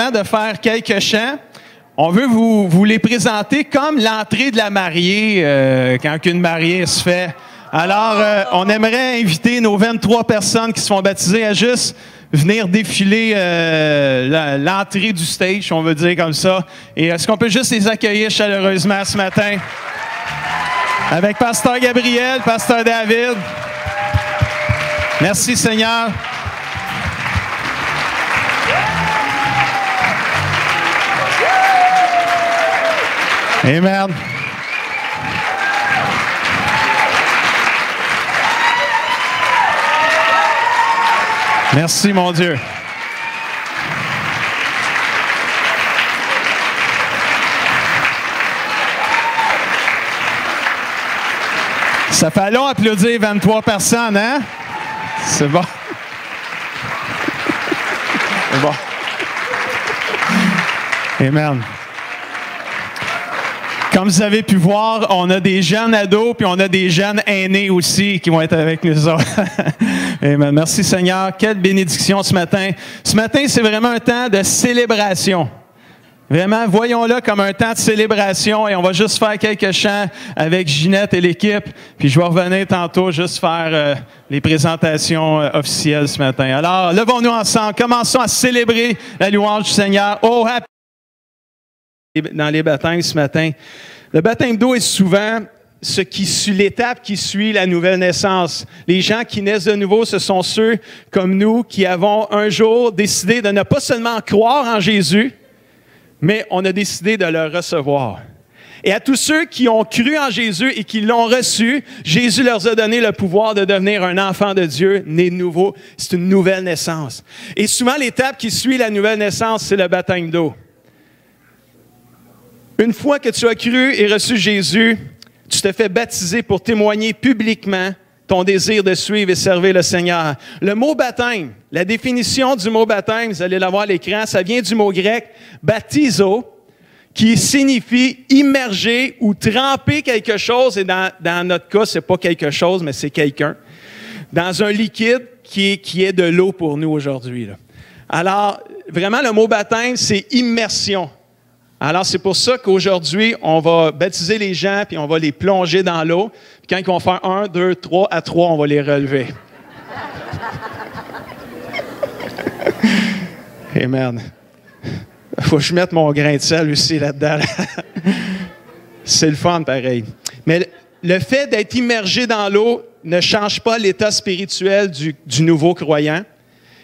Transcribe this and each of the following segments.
de faire quelques chants. On veut vous les présenter comme l'entrée de la mariée quand une mariée se fait. Alors, on aimerait inviter nos 23 personnes qui se font baptiser à juste venir défiler l'entrée du stage, on veut dire comme ça. Et est-ce qu'on peut juste les accueillir chaleureusement ce matin? Avec Pasteur Gabriel, Pasteur David. Merci Seigneur. Amen. Merci, mon Dieu. Ça fait long applaudir 23 personnes, hein? C'est bon. C'est bon. Amen. Comme vous avez pu voir, on a des jeunes ados puis on a des jeunes aînés aussi qui vont être avec nous autres. Amen. Merci Seigneur. Quelle bénédiction ce matin. Ce matin, c'est vraiment un temps de célébration. Vraiment, voyons-le comme un temps de célébration et on va juste faire quelques chants avec Ginette et l'équipe. Puis je vais revenir tantôt juste faire les présentations officielles ce matin. Alors, levons-nous ensemble. Commençons à célébrer la louange du Seigneur. Oh, happy! Dans les baptêmes ce matin. Le baptême d'eau est souvent l'étape qui suit la nouvelle naissance. Les gens qui naissent de nouveau, ce sont ceux comme nous qui avons un jour décidé de ne pas seulement croire en Jésus, mais on a décidé de le recevoir. Et à tous ceux qui ont cru en Jésus et qui l'ont reçu, Jésus leur a donné le pouvoir de devenir un enfant de Dieu, né de nouveau. C'est une nouvelle naissance. Et souvent, l'étape qui suit la nouvelle naissance, c'est le baptême d'eau. Une fois que tu as cru et reçu Jésus, tu te fais baptiser pour témoigner publiquement ton désir de suivre et servir le Seigneur. Le mot baptême, la définition du mot baptême, vous allez l'avoir à l'écran, ça vient du mot grec baptizo, qui signifie immerger ou tremper quelque chose, et dans notre cas, c'est pas quelque chose, mais c'est quelqu'un, dans un liquide qui est de l'eau pour nous aujourd'hui. Alors, vraiment, le mot baptême, c'est immersion. Alors, c'est pour ça qu'aujourd'hui, on va baptiser les gens, puis on va les plonger dans l'eau. Puis quand ils vont faire 1, 2, 3, à 3, on va les relever. Amen. Faut que je mette mon grain de sel aussi là-dedans. C'est le fun, pareil. Mais le fait d'être immergé dans l'eau ne change pas l'état spirituel du nouveau croyant.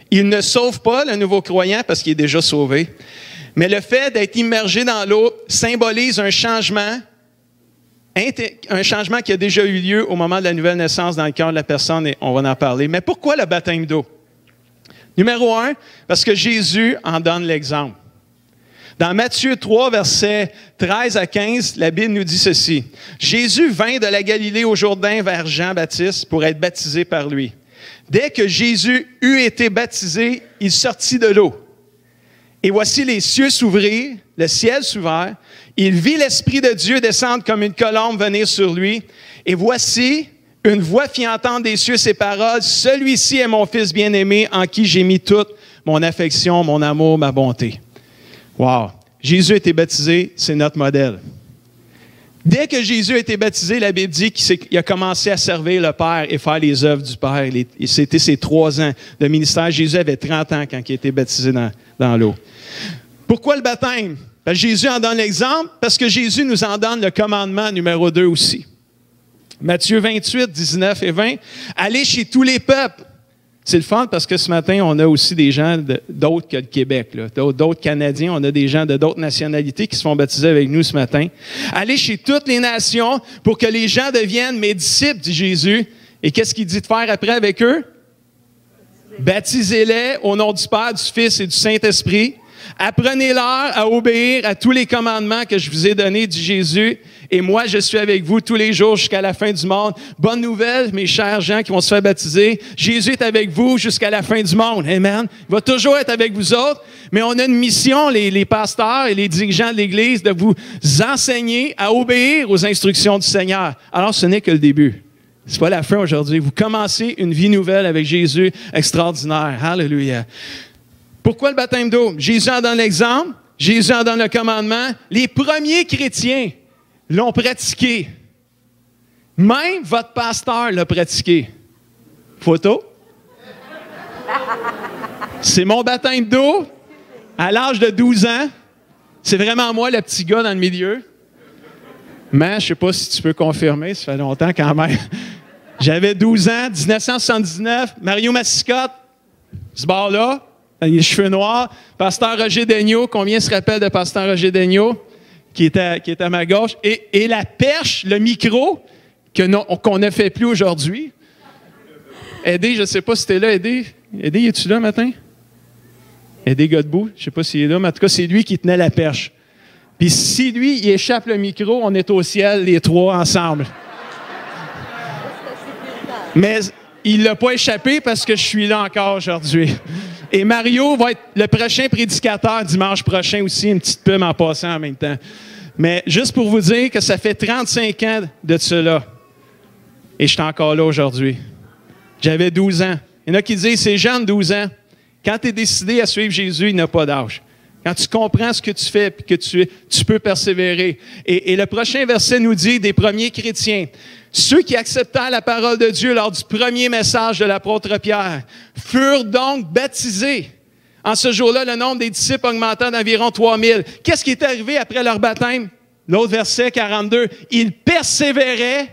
Il ne sauve pas le nouveau croyant parce qu'il est déjà sauvé. Mais le fait d'être immergé dans l'eau symbolise un changement qui a déjà eu lieu au moment de la nouvelle naissance dans le cœur de la personne, et on va en parler. Mais pourquoi le baptême d'eau? Numéro 1, parce que Jésus en donne l'exemple. Dans Matthieu 3, versets 13 à 15, la Bible nous dit ceci. Jésus vint de la Galilée au Jourdain vers Jean-Baptiste pour être baptisé par lui. Dès que Jésus eut été baptisé, il sortit de l'eau. Et voici les cieux s'ouvrir, le ciel s'ouvert. Il vit l'Esprit de Dieu descendre comme une colombe venir sur lui. Et voici, une voix fit entendre des cieux ces paroles. Celui-ci est mon Fils bien-aimé en qui j'ai mis toute mon affection, mon amour, ma bonté. Wow! Jésus a été baptisé, c'est notre modèle. Dès que Jésus a été baptisé, la Bible dit qu'il a commencé à servir le Père et faire les œuvres du Père. C'était ses 3 ans de ministère. Jésus avait 30 ans quand il a été baptisé dans l'eau. Pourquoi le baptême? Parce que Jésus en donne l'exemple, parce que Jésus nous en donne le commandement numéro 2 aussi. Matthieu 28, 19 et 20. Allez chez tous les peuples. C'est le fun parce que ce matin, on a aussi des gens d'autres que le Québec, d'autres Canadiens. On a des gens de d'autres nationalités qui se font baptiser avec nous ce matin. Allez chez toutes les nations pour que les gens deviennent mes disciples, dit Jésus. Et qu'est-ce qu'il dit de faire après avec eux? Baptisez-les au nom du Père, du Fils et du Saint-Esprit. Apprenez-leur à obéir à tous les commandements que je vous ai donnés, dit Jésus. Et moi, je suis avec vous tous les jours jusqu'à la fin du monde. Bonne nouvelle, mes chers gens qui vont se faire baptiser. Jésus est avec vous jusqu'à la fin du monde. Amen. Il va toujours être avec vous autres. Mais on a une mission, les pasteurs et les dirigeants de l'Église, de vous enseigner à obéir aux instructions du Seigneur. Alors, ce n'est que le début. C'est pas la fin aujourd'hui. Vous commencez une vie nouvelle avec Jésus extraordinaire. Alléluia. Pourquoi le baptême d'eau? Jésus en donne l'exemple, Jésus en donne le commandement. Les premiers chrétiens l'ont pratiqué. Même votre pasteur l'a pratiqué. Photo. C'est mon baptême d'eau à l'âge de 12 ans. C'est vraiment moi, le petit gars dans le milieu. Mais je ne sais pas si tu peux confirmer, ça fait longtemps quand même. J'avais 12 ans, 1979, Mario Massicotte, ce bord-là, les cheveux noirs, pasteur Roger Daigneault, combien se rappelle de pasteur Roger Daigneault, qui est à ma gauche, et la perche, le micro, qu'on ne fait plus aujourd'hui. Eddie, je ne sais pas si tu es là, Eddie. Eddie, es-tu là matin? Eddie Godbout, je ne sais pas s'il est là, mais en tout cas, c'est lui qui tenait la perche. Puis si lui, il échappe le micro, on est au ciel, les trois ensemble. Mais il ne l'a pas échappé parce que je suis là encore aujourd'hui. Et Mario va être le prochain prédicateur dimanche prochain aussi, une petite pub en passant en même temps. Mais juste pour vous dire que ça fait 35 ans de cela. Et je suis encore là aujourd'hui. J'avais 12 ans. Il y en a qui disent, c'est jeune, 12 ans. Quand tu es décidé à suivre Jésus, il n'a pas d'âge. Quand tu comprends ce que tu fais et que tu peux persévérer. Et le prochain verset nous dit des premiers chrétiens, ceux qui acceptèrent la parole de Dieu lors du premier message de l'apôtre Pierre furent donc baptisés. En ce jour-là, le nombre des disciples augmenta d'environ 3000. Qu'est-ce qui est arrivé après leur baptême? L'autre verset, 42. Ils persévéraient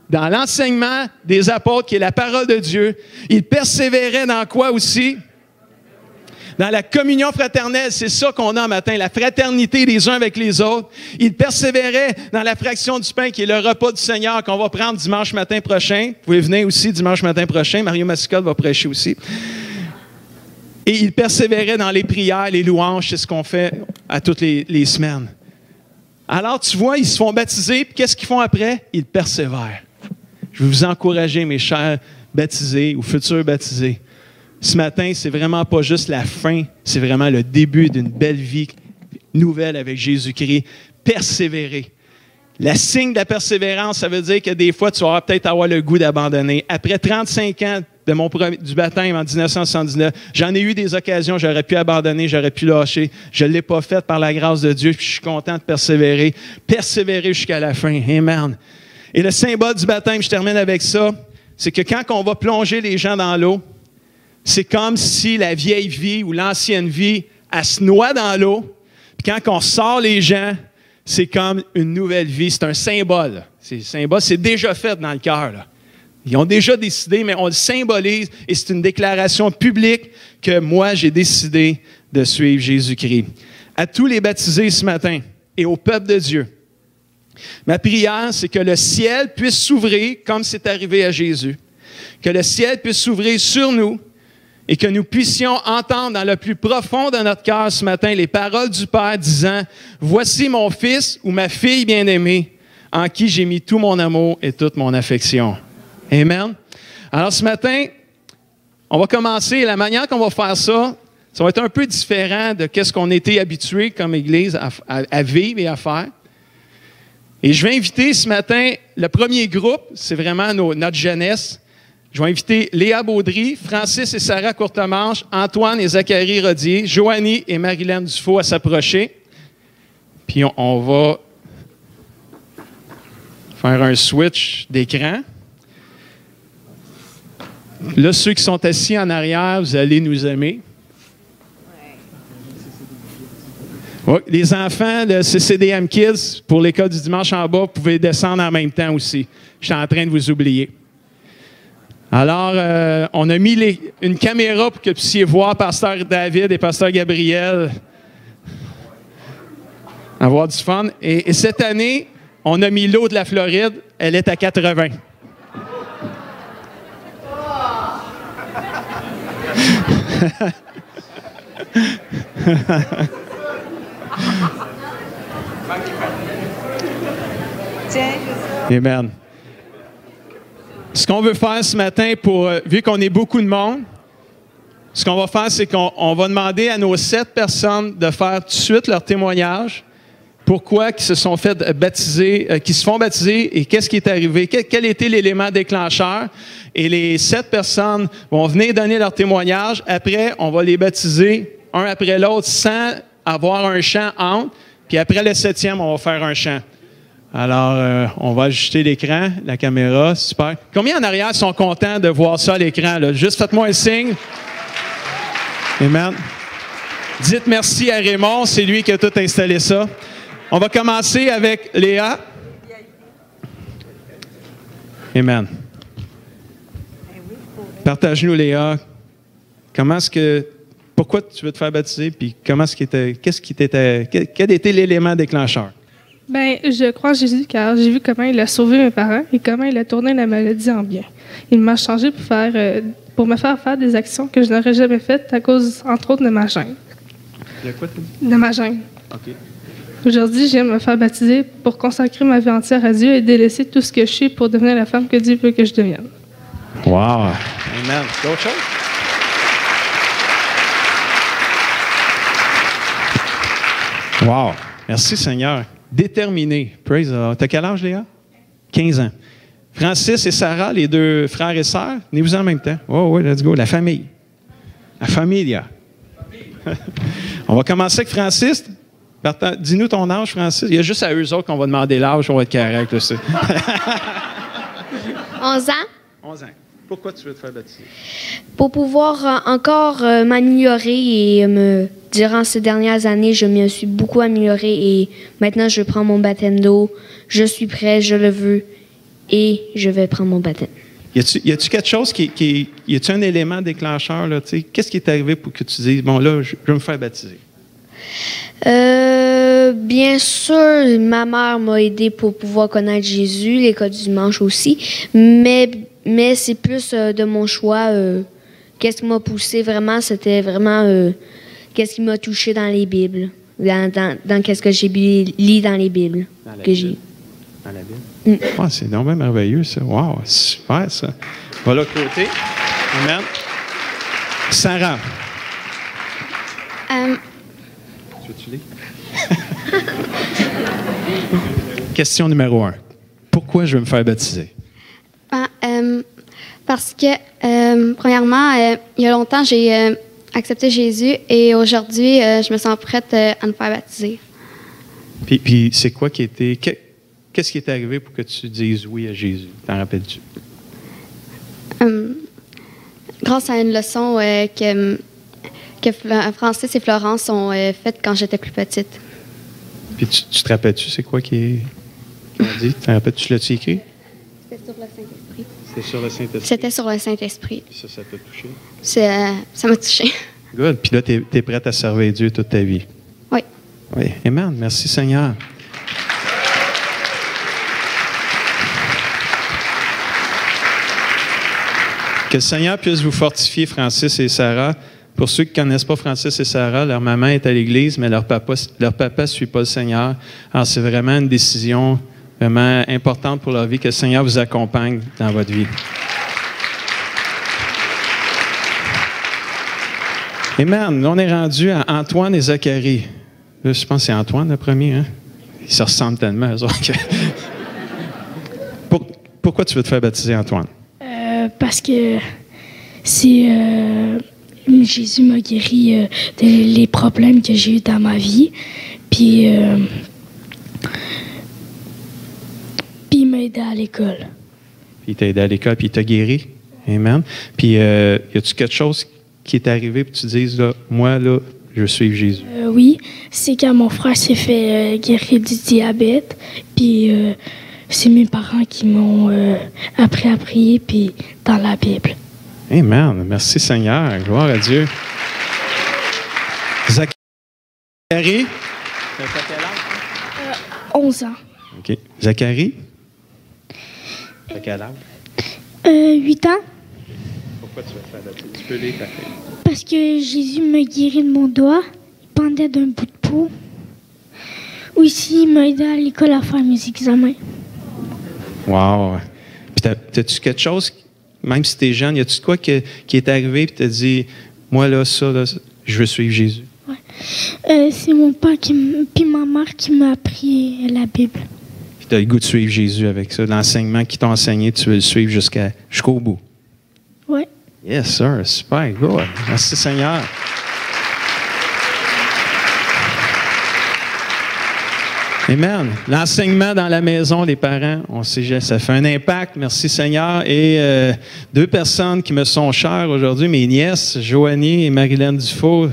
dans l'enseignement des apôtres, qui est la parole de Dieu. Ils persévéraient dans quoi aussi? Dans la communion fraternelle, c'est ça qu'on a matin, la fraternité les uns avec les autres. Ils persévéraient dans la fraction du pain, qui est le repas du Seigneur qu'on va prendre dimanche matin prochain. Vous pouvez venir aussi dimanche matin prochain. Mario Massicotte va prêcher aussi. Et ils persévéraient dans les prières, les louanges, c'est ce qu'on fait à toutes les semaines. Alors, tu vois, ils se font baptiser, puis qu'est-ce qu'ils font après? Ils persévèrent. Je veux vous encourager, mes chers baptisés ou futurs baptisés. Ce matin, c'est vraiment pas juste la fin, c'est vraiment le début d'une belle vie nouvelle avec Jésus-Christ. Persévérer. Le signe de la persévérance, ça veut dire que des fois, tu vas peut-être avoir le goût d'abandonner. Après 35 ans du baptême en 1979, j'en ai eu des occasions, j'aurais pu abandonner, j'aurais pu lâcher. Je ne l'ai pas fait par la grâce de Dieu, puis je suis content de persévérer. Persévérer jusqu'à la fin. Amen. Et le symbole du baptême, je termine avec ça, c'est que quand on va plonger les gens dans l'eau, c'est comme si la vieille vie ou l'ancienne vie, elle se noie dans l'eau. Puis quand on sort les gens, c'est comme une nouvelle vie. C'est un symbole. C'est déjà fait dans le cœur. Ils ont déjà décidé, mais on le symbolise et c'est une déclaration publique que moi, j'ai décidé de suivre Jésus-Christ. À tous les baptisés ce matin et au peuple de Dieu, ma prière, c'est que le ciel puisse s'ouvrir comme c'est arrivé à Jésus. Que le ciel puisse s'ouvrir sur nous et que nous puissions entendre dans le plus profond de notre cœur ce matin les paroles du Père disant « Voici mon fils ou ma fille bien-aimée en qui j'ai mis tout mon amour et toute mon affection. » Amen. Alors ce matin, on va commencer. La manière qu'on va faire ça, ça va être un peu différent de ce qu'on était habitué comme Église à vivre et à faire. Et je vais inviter ce matin le premier groupe, c'est vraiment notre jeunesse. Je vais inviter Léa Baudry, Francis et Sarah Courtemanche, Antoine et Zachary Rodier, Joanie et Marilyn Dufault à s'approcher. Puis on va faire un switch d'écran. Là, ceux qui sont assis en arrière, vous allez nous aimer. Oui, les enfants de CCDM Kids, pour l'école du dimanche en bas, vous pouvez descendre en même temps aussi. Je suis en train de vous oublier. Alors, on a mis une caméra pour que vous puissiez voir Pasteur David et Pasteur Gabriel avoir du fun. Et cette année, on a mis l'eau de la Floride. Elle est à 80. Amen. Ce qu'on veut faire ce matin, vu qu'on est beaucoup de monde, ce qu'on va faire, c'est qu'on va demander à nos 7 personnes de faire tout de suite leur témoignage. Pourquoi ils se sont fait baptiser, qu'ils se font baptiser et qu'est-ce qui est arrivé, quel était l'élément déclencheur. et les 7 personnes vont venir donner leur témoignage. Après, on va les baptiser un après l'autre sans avoir un chant entre. Puis après le 7e, on va faire un chant. Alors, on va ajuster l'écran, la caméra, super. Combien en arrière sont contents de voir ça à l'écran, là? Juste faites-moi un signe. Amen. Dites merci à Raymond, c'est lui qui a tout installé ça. On va commencer avec Léa. Amen. Partage-nous, Léa, pourquoi tu veux te faire baptiser, puis quel était l'élément déclencheur? Ben, je crois en Jésus car j'ai vu comment il a sauvé mes parents et comment il a tourné la maladie en bien. Il m'a changé pour me faire faire des actions que je n'aurais jamais faites à cause, entre autres, de ma gêne. De quoi, tu dis? De ma gêne. OK. Aujourd'hui, je viens me faire baptiser pour consacrer ma vie entière à Dieu et délaisser tout ce que je suis pour devenir la femme que Dieu veut que je devienne. Wow! Amen. D'autres choses? Wow! Merci, Seigneur. Déterminé. Praise the Lord. T'as quel âge, Léa? 15 ans. Francis et Sarah, les 2 frères et sœurs, venez-vous en même temps. Oh, oui, let's go. La famille. La familia. On va commencer avec Francis. Dis-nous ton âge, Francis. Il y a juste à eux autres qu'on va demander l'âge, on va être correct. 11 ans. 11 ans. Pourquoi tu veux te faire baptiser? Pour pouvoir encore m'améliorer et durant ces dernières années, je me suis beaucoup améliorée et maintenant je prends mon baptême d'eau. Je suis prêt, je le veux et je vais prendre mon baptême. Y a-tu quelque chose y a-tu un élément déclencheur, là, tu sais? Qu'est-ce qui est arrivé pour que tu dises, bon, là, je vais me faire baptiser? Bien sûr, ma mère m'a aidé pour pouvoir connaître Jésus, l'école du dimanche aussi, mais c'est plus de mon choix. Qu'est-ce qui m'a poussé vraiment, c'était vraiment qu'est-ce qui m'a touché dans les Bibles, dans qu'est-ce que j'ai lu dans les Bibles. Dans la que Bible. Dans la Bible? Oh, c'est donc bien merveilleux, ça. Wow, super, ça. Va l'autre côté. Amen. Sarah. Tu veux-tu lire? Question numéro 1. Pourquoi je veux me faire baptiser? Parce que, premièrement, il y a longtemps, j'ai accepté Jésus et aujourd'hui, je me sens prête à me faire baptiser. Puis c'est quoi qui était... Qu'est-ce qui est arrivé pour que tu dises oui à Jésus? T'en rappelles-tu? Grâce à une leçon que Francis et Florence ont faite quand j'étais plus petite. Puis tu te rappelles-tu, c'est quoi qui ont dit? T'en rappelles-tu, tu l'as-tu écrit? C'était sur le Saint-Esprit. C'était sur le Saint-Esprit? C'était sur le Saint-Esprit. Puis ça t'a touché? Ça m'a touché. Good. Puis là, t'es prête à servir Dieu toute ta vie? Oui. Oui. Amen. Merci, Seigneur. Que le Seigneur puisse vous fortifier, Francis et Sarah. Pour ceux qui ne connaissent pas Francis et Sarah, leur maman est à l'église, mais leur papa ne suit pas le Seigneur. Alors, c'est vraiment une décision vraiment importante pour leur vie, que le Seigneur vous accompagne dans votre vie. Amen. Là, on est rendu à Antoine et Zacharie. Là, je pense que c'est Antoine le premier. Hein? Ils se ressemblent tellement, eux autres. Pourquoi tu veux te faire baptiser, Antoine? Parce que Jésus m'a guéri des problèmes que j'ai eu dans ma vie. Puis il m'a aidé à l'école. Puis il t'a aidé à l'école, puis il t'a guéri. Amen. Puis y a-tu quelque chose qui est arrivé, puis tu dises, là, moi, là, je suis Jésus? Oui, c'est quand mon frère s'est fait guérir du diabète. Puis c'est mes parents qui m'ont appris à prier, puis dans la Bible. Amen. Merci Seigneur. Gloire à Dieu. Zacharie, t'as quel âge? 11 ans. OK. Zacharie? T'as quel âge? 8 ans. Pourquoi tu veux te faire baptiser? Tu peux lire ta fille. Parce que Jésus m'a guéri de mon doigt. Il pendait d'un bout de peau. Aussi, il m'a aidé à l'école à faire mes examens. Wow. Puis t'as-tu quelque chose, même si t'es jeune, y a-tu quoi qui est arrivé et t'as dit, moi là, ça, là, je veux suivre Jésus? Ouais. C'est mon père puis ma mère qui m'a appris la Bible. Puis t'as le goût de suivre Jésus avec ça. L'enseignement qu'ils t'ont enseigné, tu veux le suivre jusqu'au bout. Yes, sir. Super, good. Merci, Seigneur. Amen. L'enseignement dans la maison, les parents, on sait, ça fait un impact. Merci Seigneur. Et 2 personnes qui me sont chères aujourd'hui, mes nièces, Joanie et Marilyn Dufault,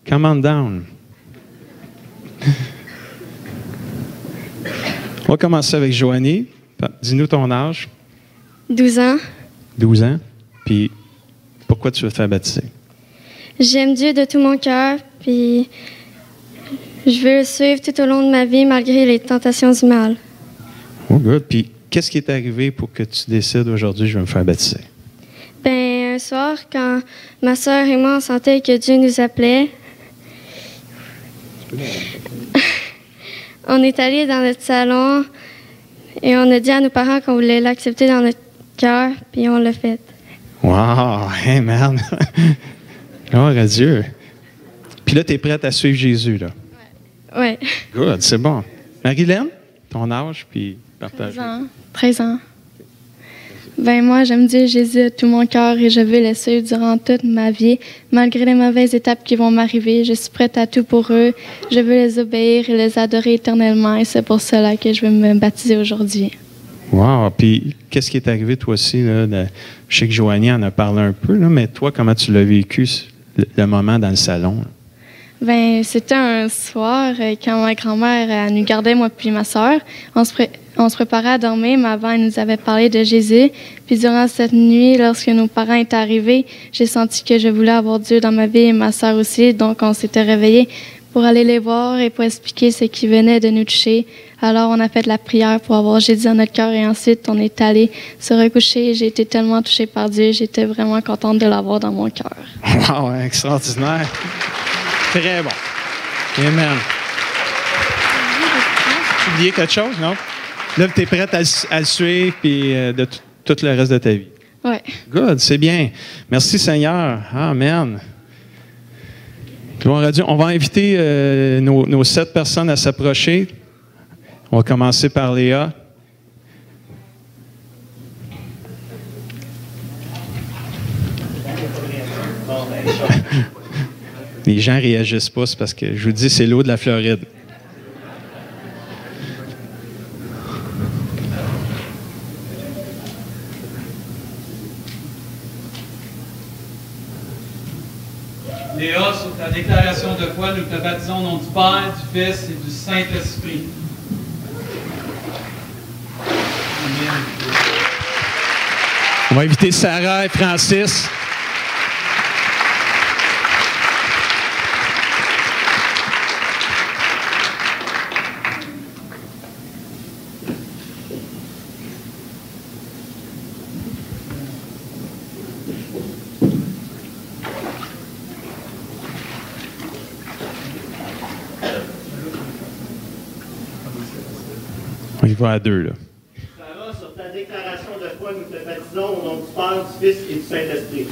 come on down. On va commencer avec Joanie. Dis-nous ton âge. 12 ans. 12 ans. Puis, pourquoi tu veux te faire baptiser? J'aime Dieu de tout mon cœur, puis je veux le suivre tout au long de ma vie malgré les tentations du mal. Oh, good. Puis, qu'est-ce qui est arrivé pour que tu décides aujourd'hui, je vais me faire baptiser? Ben, un soir, quand ma soeur et moi, on sentait que Dieu nous appelait, on est allé dans notre salon et on a dit à nos parents qu'on voulait l'accepter dans notre cœur, puis on l'a fait. Wow! Amen! Gloire à Dieu! Puis là, tu es prête à suivre Jésus, là? Ouais. Good, c'est bon. Marilyn, ton âge, puis partage. 13 ans. Ben moi, j'aime Dieu Jésus de tout mon cœur et je veux le suivre durant toute ma vie. Malgré les mauvaises étapes qui vont m'arriver, je suis prête à tout pour eux. Je veux les obéir et les adorer éternellement et c'est pour cela que je veux me baptiser aujourd'hui. Wow! Puis, qu'est-ce qui est arrivé, toi aussi? Là, je sais que Joanie en a parlé un peu, là, mais toi, comment tu l'as vécu, le moment dans le salon? Là? Ben, c'était un soir quand ma grand-mère elle nous gardait, moi puis ma soeur. On se préparait à dormir, mais avant, elle nous avait parlé de Jésus. Puis durant cette nuit, lorsque nos parents étaient arrivés, j'ai senti que je voulais avoir Dieu dans ma vie et ma soeur aussi. Donc, on s'était réveillés pour aller les voir et pour expliquer ce qui venait de nous toucher. Alors, on a fait de la prière pour avoir Jésus dans notre cœur et ensuite, on est allé se recoucher. J'ai été tellement touchée par Dieu. J'étais vraiment contente de l'avoir dans mon cœur. Wow! Extraordinaire! Très bon. Amen. Tu oublié quelque chose, non? Là, tu es prête à le suivre puis de tout le reste de ta vie. Oui. Good, c'est bien. Merci Seigneur. Amen. Gloire à Dieu. On va inviter nos 7 personnes à s'approcher. On va commencer par Léa. Les gens ne réagissent pas, c'est parce que je vous dis, c'est l'eau de la Floride. Léa, sur ta déclaration de foi, nous te baptisons au nom du Père, du Fils et du Saint-Esprit. Amen. On va inviter Sarah et Francis. On y va à 2, là. Sarah, sur ta déclaration de foi, nous te baptisons au nom du Père, du Fils et du Saint-Esprit.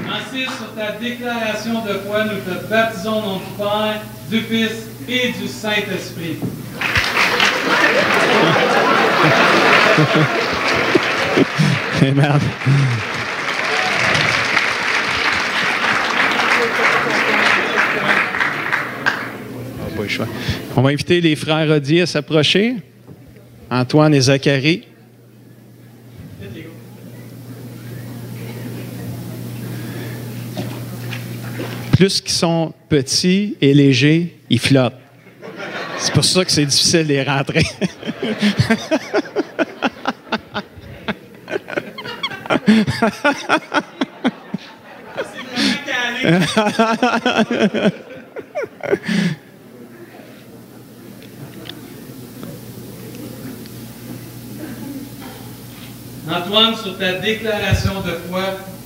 Francis, sur ta déclaration de foi, nous te baptisons au nom du Père, du Fils et du Saint-Esprit. Amen. Pas le choix. On va inviter les frères Rodier à s'approcher. Antoine et Zacharie. Plus qu'ils sont petits et légers, ils flottent. C'est pour ça que c'est difficile de les rentrer. Antoine, sur ta déclaration de foi,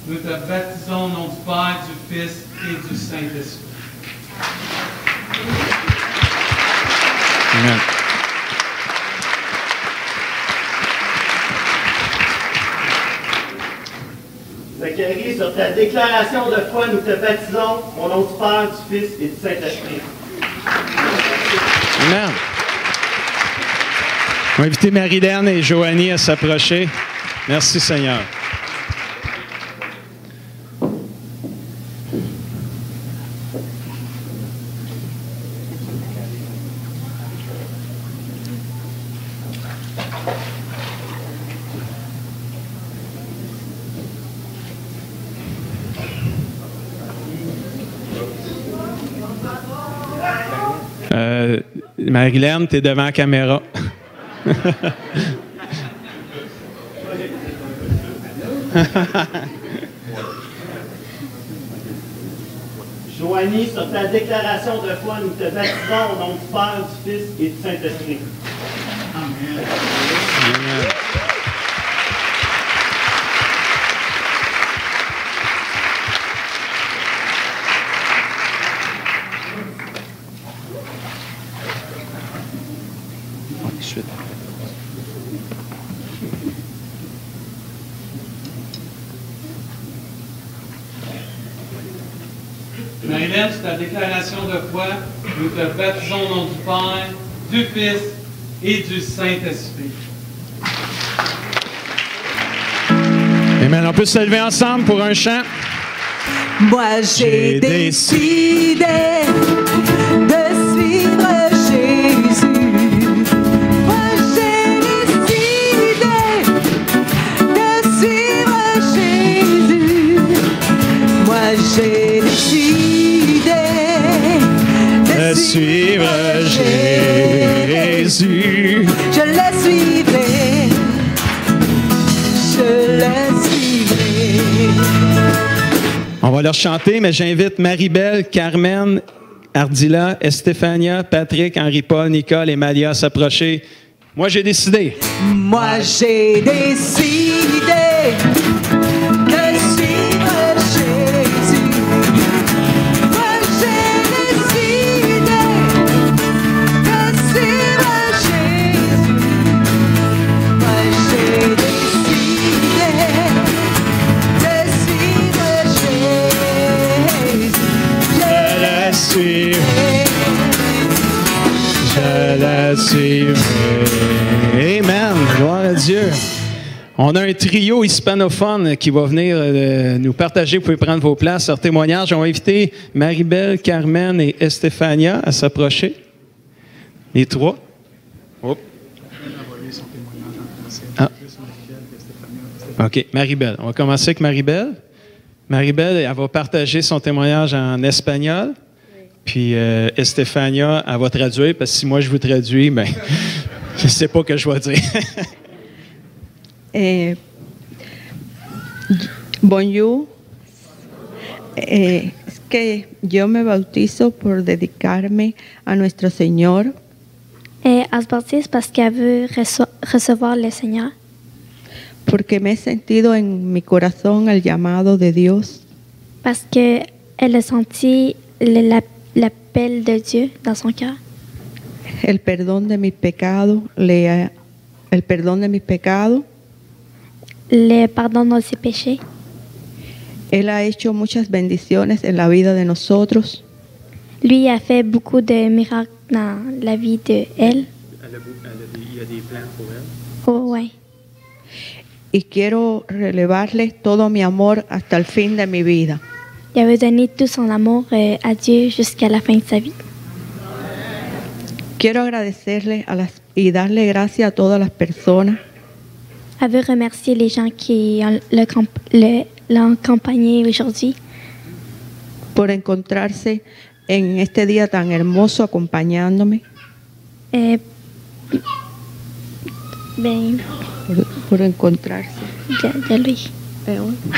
nous te baptisons au nom du Père, du Fils et du Saint-Esprit. Amen. Zacharie, sur ta déclaration de foi, nous te baptisons au nom du Père, du Fils et du Saint-Esprit. Amen. On va inviter Marilyn et Joanie à s'approcher. Merci, Seigneur. Marilyn, tu es devant la caméra. Joanie, sur ta déclaration de foi, nous te baptisons au nom du Père, du Fils et du Saint-Esprit. Amen. Amen. Ensuite. Marilyn, sur ta déclaration de foi, nous te baptisons au nom du Père, du Fils et du Saint-Esprit. Amen. On peut se lever ensemble pour un chant. Moi j'ai décidé de suivre Jésus. Moi j'ai décidé de suivre Jésus. Moi j'ai décidé De suivre Jésus. Je le suivrai. Je le suivrai. On va leur chanter, mais j'invite Marie-Belle, Carmen, Ardila, Estefania, Patrick, Henri-Paul, Nicole et Malia à s'approcher. Moi, j'ai décidé. Moi j'ai décidé de suivre Jésus. Moi j'ai décidé de suivre Jésus. Moi j'ai décidé de suivre Jésus. Je la suivrai. Je la suivrai. Amen. Gloire à Dieu. On a un trio hispanophone qui va venir nous partager. Vous pouvez prendre vos places, leur témoignage. On va inviter Marie-Belle, Carmen et Estefania à s'approcher. Les trois. Hop. Ah. OK, Marie-Belle. On va commencer avec Marie-Belle. Marie-Belle, elle va partager son témoignage en espagnol. Puis Estefania, elle va traduire, parce que si moi je vous traduis, ben, je ne sais pas ce que je vais dire. Bonjour. Es que yo me bautizo por dedicarme a nuestro Señor. Elle se baptise parce qu'elle veut recevoir le Seigneur. Porque me he sentido en mi corazón el llamado de Dios. Parce qu'elle a senti l'appel de Dieu dans son cœur. El perdón de mis pecados, el perdón de mis pecados. Le pardon de ses péchés. Él ha hecho muchas bendiciones en la vida de nosotros. Lui a fait beaucoup de miracles dans la vie de elle. Il y a des plans pour elle. Oh ouais. Y quiero relevarle todo mi amor hasta el fin de mi vida. Il avait donné tout son amour à Dieu jusqu'à la fin de sa vie. Quiero agradecerle y darle gracias a todas las personas. Elle veut remercier les gens qui l'ont accompagné aujourd'hui. Por encontrarse en este día tan hermoso acompañándome. Por encontrarse. De lui.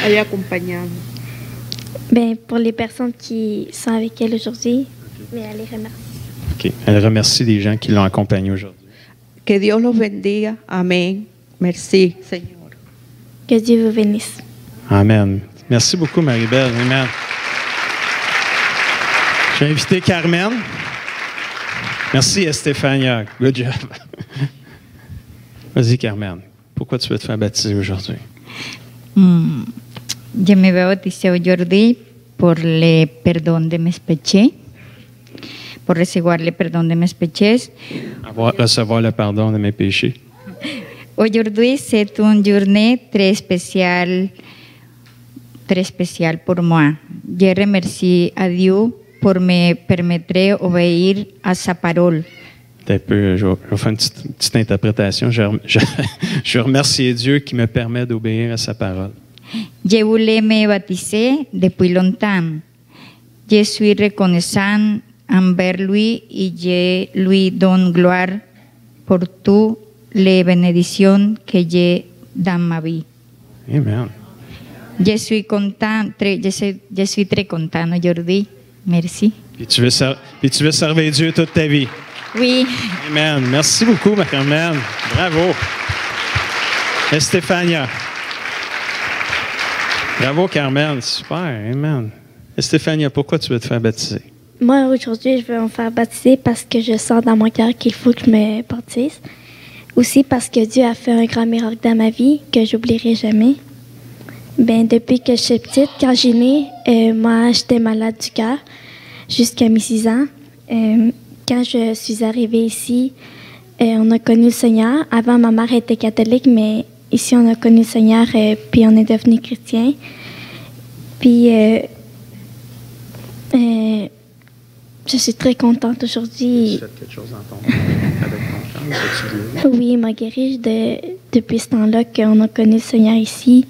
Ahí acompañando. Pour les personnes qui sont avec elle aujourd'hui, mais elle les remercie. OK. Elle remercie les gens qui l'ont accompagnée aujourd'hui. Que Dios los bendiga. Amén. Merci, Señor. Que Dieu vous bénisse. Amen. Merci beaucoup, Marie-Belle. Amen. J'ai invité Carmen. Merci, Estefania. Good job. Vas-y, Carmen. Pourquoi tu veux te faire baptiser aujourd'hui? Yo me bauticé Jordi por el perdón de mis peché, por receber el perdón de mis pecados. Recevoir le pardon de mes péchés. Aujourd'hui, c'est une journée très spéciale pour moi. Je remercie à Dieu pour me permettre d'obéir à sa parole. Un peu, je vais faire une petite interprétation. Je remercie Dieu qui me permet d'obéir à sa parole. Je voulais me baptiser depuis longtemps. Je suis reconnaissant envers lui et je lui donne gloire pour toutes les bénédictions que j'ai dans ma vie. Amen. Je suis très content aujourd'hui. Merci. Puis tu veux servir Dieu toute ta vie. Oui. Amen. Merci beaucoup, Carmen. Bravo. Et Stéphania. Bravo, Carmen. Super. Amen. Et Stéphania, pourquoi tu veux te faire baptiser? Moi, aujourd'hui, je veux me faire baptiser parce que je sens dans mon cœur qu'il faut que je me baptise. Aussi parce que Dieu a fait un grand miracle dans ma vie que j'oublierai jamais. Ben, depuis que je suis petite, quand j'ai né, moi, j'étais malade du cœur jusqu'à mes 6 ans. Quand je suis arrivée ici, on a connu le Seigneur. Avant, ma mère était catholique, mais ici, on a connu le Seigneur, puis on est devenu chrétien. Puis, je suis très contente aujourd'hui. Tu fais quelque chose dans ton avec ton cœur? Oui, il m'a guérie depuis ce temps-là qu'on a connu le Seigneur ici.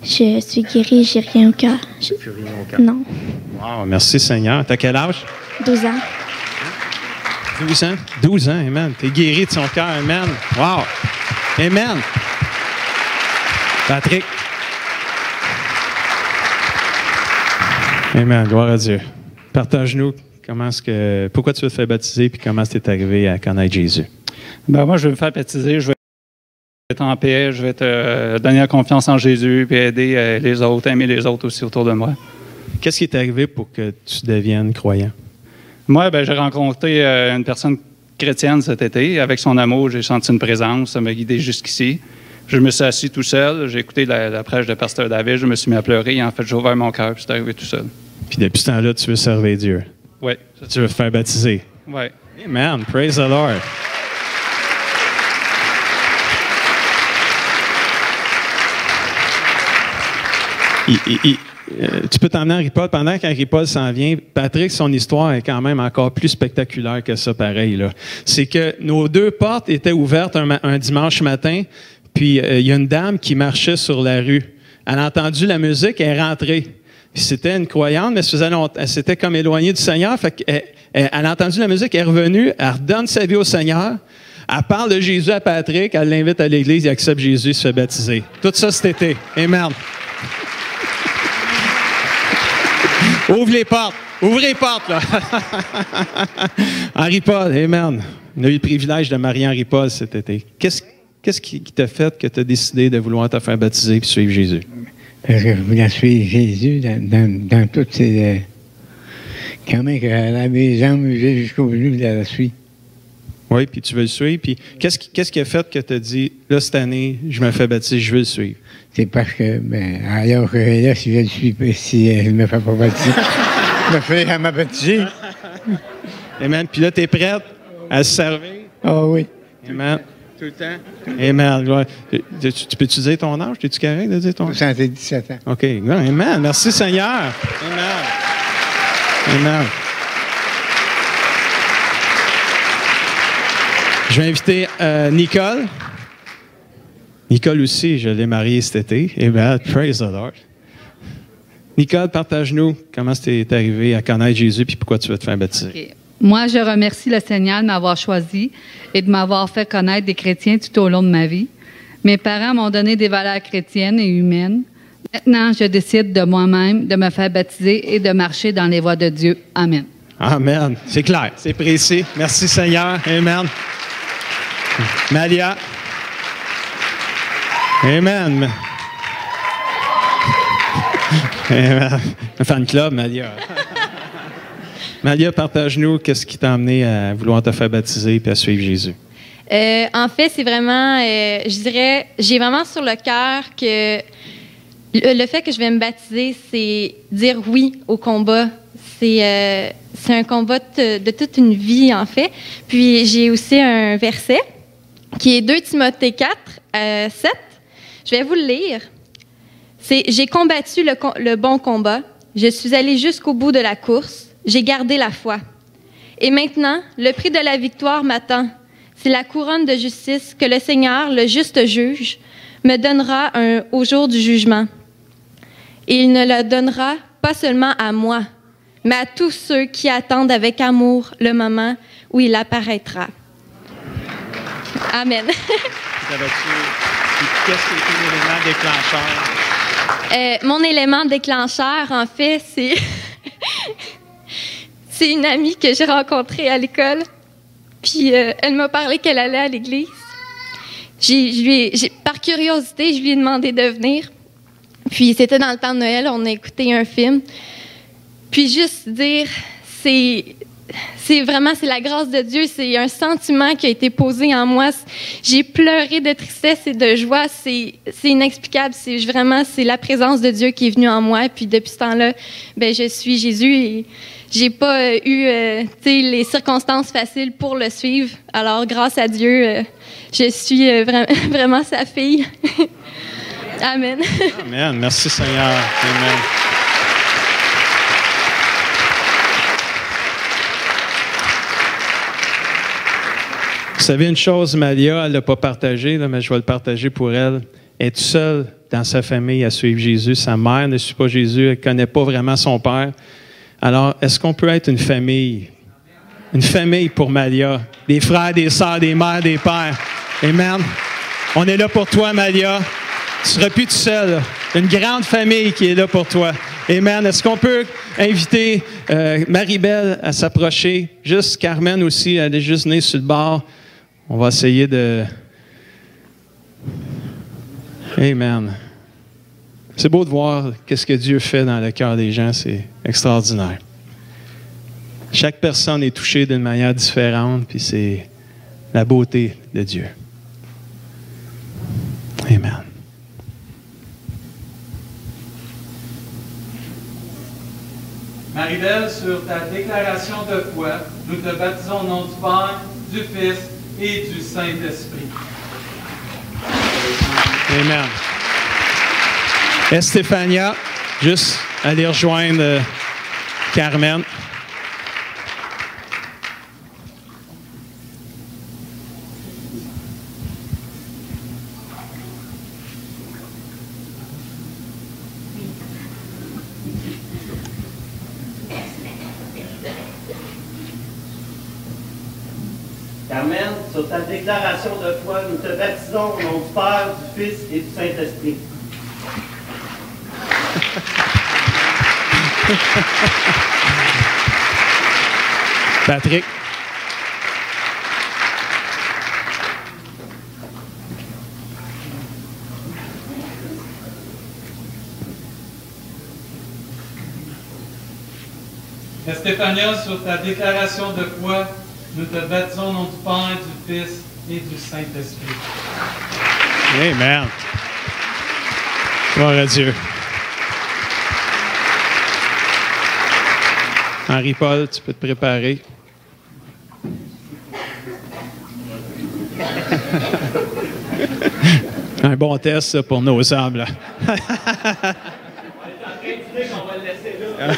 Je suis guérie, j'ai rien au cœur. Plus rien au cœur? Non. Wow, merci Seigneur. T'as quel âge? 12 ans. 12 ans? 12 ans, amen. T'es guéri de son cœur, amen. Wow. Amen. Patrick. Amen. Gloire à Dieu. Partage-nous pourquoi tu veux te faire baptiser et comment c'est arrivé à connaître Jésus. Ben moi, je vais me faire baptiser. Je vais être en paix. Je vais te donner la confiance en Jésus et aider les autres, aimer les autres aussi autour de moi. Qu'est-ce qui est arrivé pour que tu deviennes croyant? Moi, j'ai rencontré une personne chrétienne cet été. Avec son amour, j'ai senti une présence. Ça m'a guidé jusqu'ici. Je me suis assis tout seul. J'ai écouté la prêche de Pasteur David. Je me suis mis à pleurer. Et en fait, j'ai ouvert mon cœur. Puis c'est arrivé tout seul. Puis depuis ce temps-là, tu veux servir Dieu? Oui. Tu veux te faire baptiser? Oui. Amen. Praise the Lord. Tu peux t'emmener Henri-Paul. Pendant qu'Henri-Paul s'en vient, Patrick, son histoire est quand même encore plus spectaculaire que ça, pareil, là. C'est que nos 2 portes étaient ouvertes un dimanche matin, puis il y a une dame qui marchait sur la rue. Elle a entendu la musique, elle est rentrée. Puis c'était une croyante, mais elle s'était comme éloignée du Seigneur. Fait elle a entendu la musique, elle est revenue, elle redonne sa vie au Seigneur. Elle parle de Jésus à Patrick, elle l'invite à l'église, il accepte Jésus, il se fait baptiser. Tout ça cet été. Amen. Ouvre les portes. Ouvrez les portes, là. Henri-Paul, amen. On a eu le privilège de marier Henri-Paul cet été. Qu'est-ce qui t'a fait que tu as décidé de vouloir te faire baptiser et suivre Jésus? Parce que je voulais suivre Jésus dans toutes ces... quand même, à la maison, jusqu'au bout de la suite. Oui, puis tu veux le suivre. Puis qu'est-ce qui a fait que tu as dit, là, cette année, je me fais baptiser, je veux le suivre? C'est parce que, alors que là, si je le suis, si je ne me fais pas baptiser, je me fais à ma baptiser. Amen. Puis là, tu es prête à se servir? Ah oui. Amen. Tout le temps? Amen. Tu peux-tu dire ton âge? Es-tu correct de dire ton âge? 77 ans. OK. Amen. Merci, Seigneur. Amen. Amen. Je vais inviter Nicole. Nicole aussi, je l'ai mariée cet été. Amen. Praise the Lord. Nicole, partage-nous comment c'est arrivé à connaître Jésus et pourquoi tu veux te faire baptiser. Okay. Moi, je remercie le Seigneur de m'avoir choisi et de m'avoir fait connaître des chrétiens tout au long de ma vie. Mes parents m'ont donné des valeurs chrétiennes et humaines. Maintenant, je décide de moi-même de me faire baptiser et de marcher dans les voies de Dieu. Amen. Amen. C'est clair, c'est précis. Merci Seigneur. Amen. Malia. Amen. Amen. Un fan club, Malia. Malia, partage-nous qu'est-ce qui t'a amené à vouloir te faire baptiser et à suivre Jésus. En fait, c'est vraiment, je dirais, j'ai vraiment sur le cœur que le fait que je vais me baptiser, c'est dire oui au combat. c'est un combat de toute une vie, en fait. Puis j'ai aussi un verset qui est 2 Timothée 4, 7. Je vais vous le lire. C'est « J'ai combattu le bon combat. Je suis allé jusqu'au bout de la course. J'ai gardé la foi. Et maintenant, le prix de la victoire m'attend. C'est la couronne de justice que le Seigneur, le juste juge, me donnera au jour du jugement. Et il ne le donnera pas seulement à moi, mais à tous ceux qui attendent avec amour le moment où il apparaîtra. » Amen. Qu'est-ce qui est l'élément déclencheur? Mon élément déclencheur, en fait, c'est une amie que j'ai rencontrée à l'école. Puis elle m'a parlé qu'elle allait à l'église. Par curiosité, je lui ai demandé de venir. Puis c'était dans le temps de Noël, on a écouté un film. Puis juste dire, c'est la grâce de Dieu, c'est un sentiment qui a été posé en moi. J'ai pleuré de tristesse et de joie, c'est inexplicable. C'est la présence de Dieu qui est venue en moi. Puis depuis ce temps-là, ben je suis Jésus et j'ai pas eu les circonstances faciles pour le suivre. Alors grâce à Dieu, je suis vraiment sa fille. Amen. Amen. Merci Seigneur. Amen. Vous savez une chose, Malia, elle ne l'a pas partagé, là, mais je vais le partager pour elle. Elle est seule dans sa famille à suivre Jésus. Sa mère ne suit pas Jésus, elle ne connaît pas vraiment son père. Alors, est-ce qu'on peut être une famille? Une famille pour Malia. Des frères, des sœurs, des mères, des pères. Amen. On est là pour toi, Malia. Tu ne seras plus tout seul. Une grande famille qui est là pour toi. Amen. Est-ce qu'on peut inviter Marie-Belle à s'approcher? Juste Carmen aussi, elle est juste née sur le bord. On va essayer de... Amen. C'est beau de voir qu'est-ce que Dieu fait dans le cœur des gens. C'est extraordinaire. Chaque personne est touchée d'une manière différente, puis c'est la beauté de Dieu. Amen. Marie-Belle, sur ta déclaration de foi, nous te baptisons au nom du Père, du Fils et du Saint-Esprit. Amen. Estefania, juste aller rejoindre Carmen. Carmen, sur ta déclaration de foi, nous te baptisons au nom du Père, du Fils et du Saint-Esprit. Patrick. Estefania, sur ta déclaration de foi, nous te baptisons au nom du Père, du Fils et du Saint-Esprit. Amen. Gloire à Dieu. Henri-Paul, tu peux te préparer. Un bon test ça, pour nos âmes, là. On est en train de dire qu'on va le laisser là.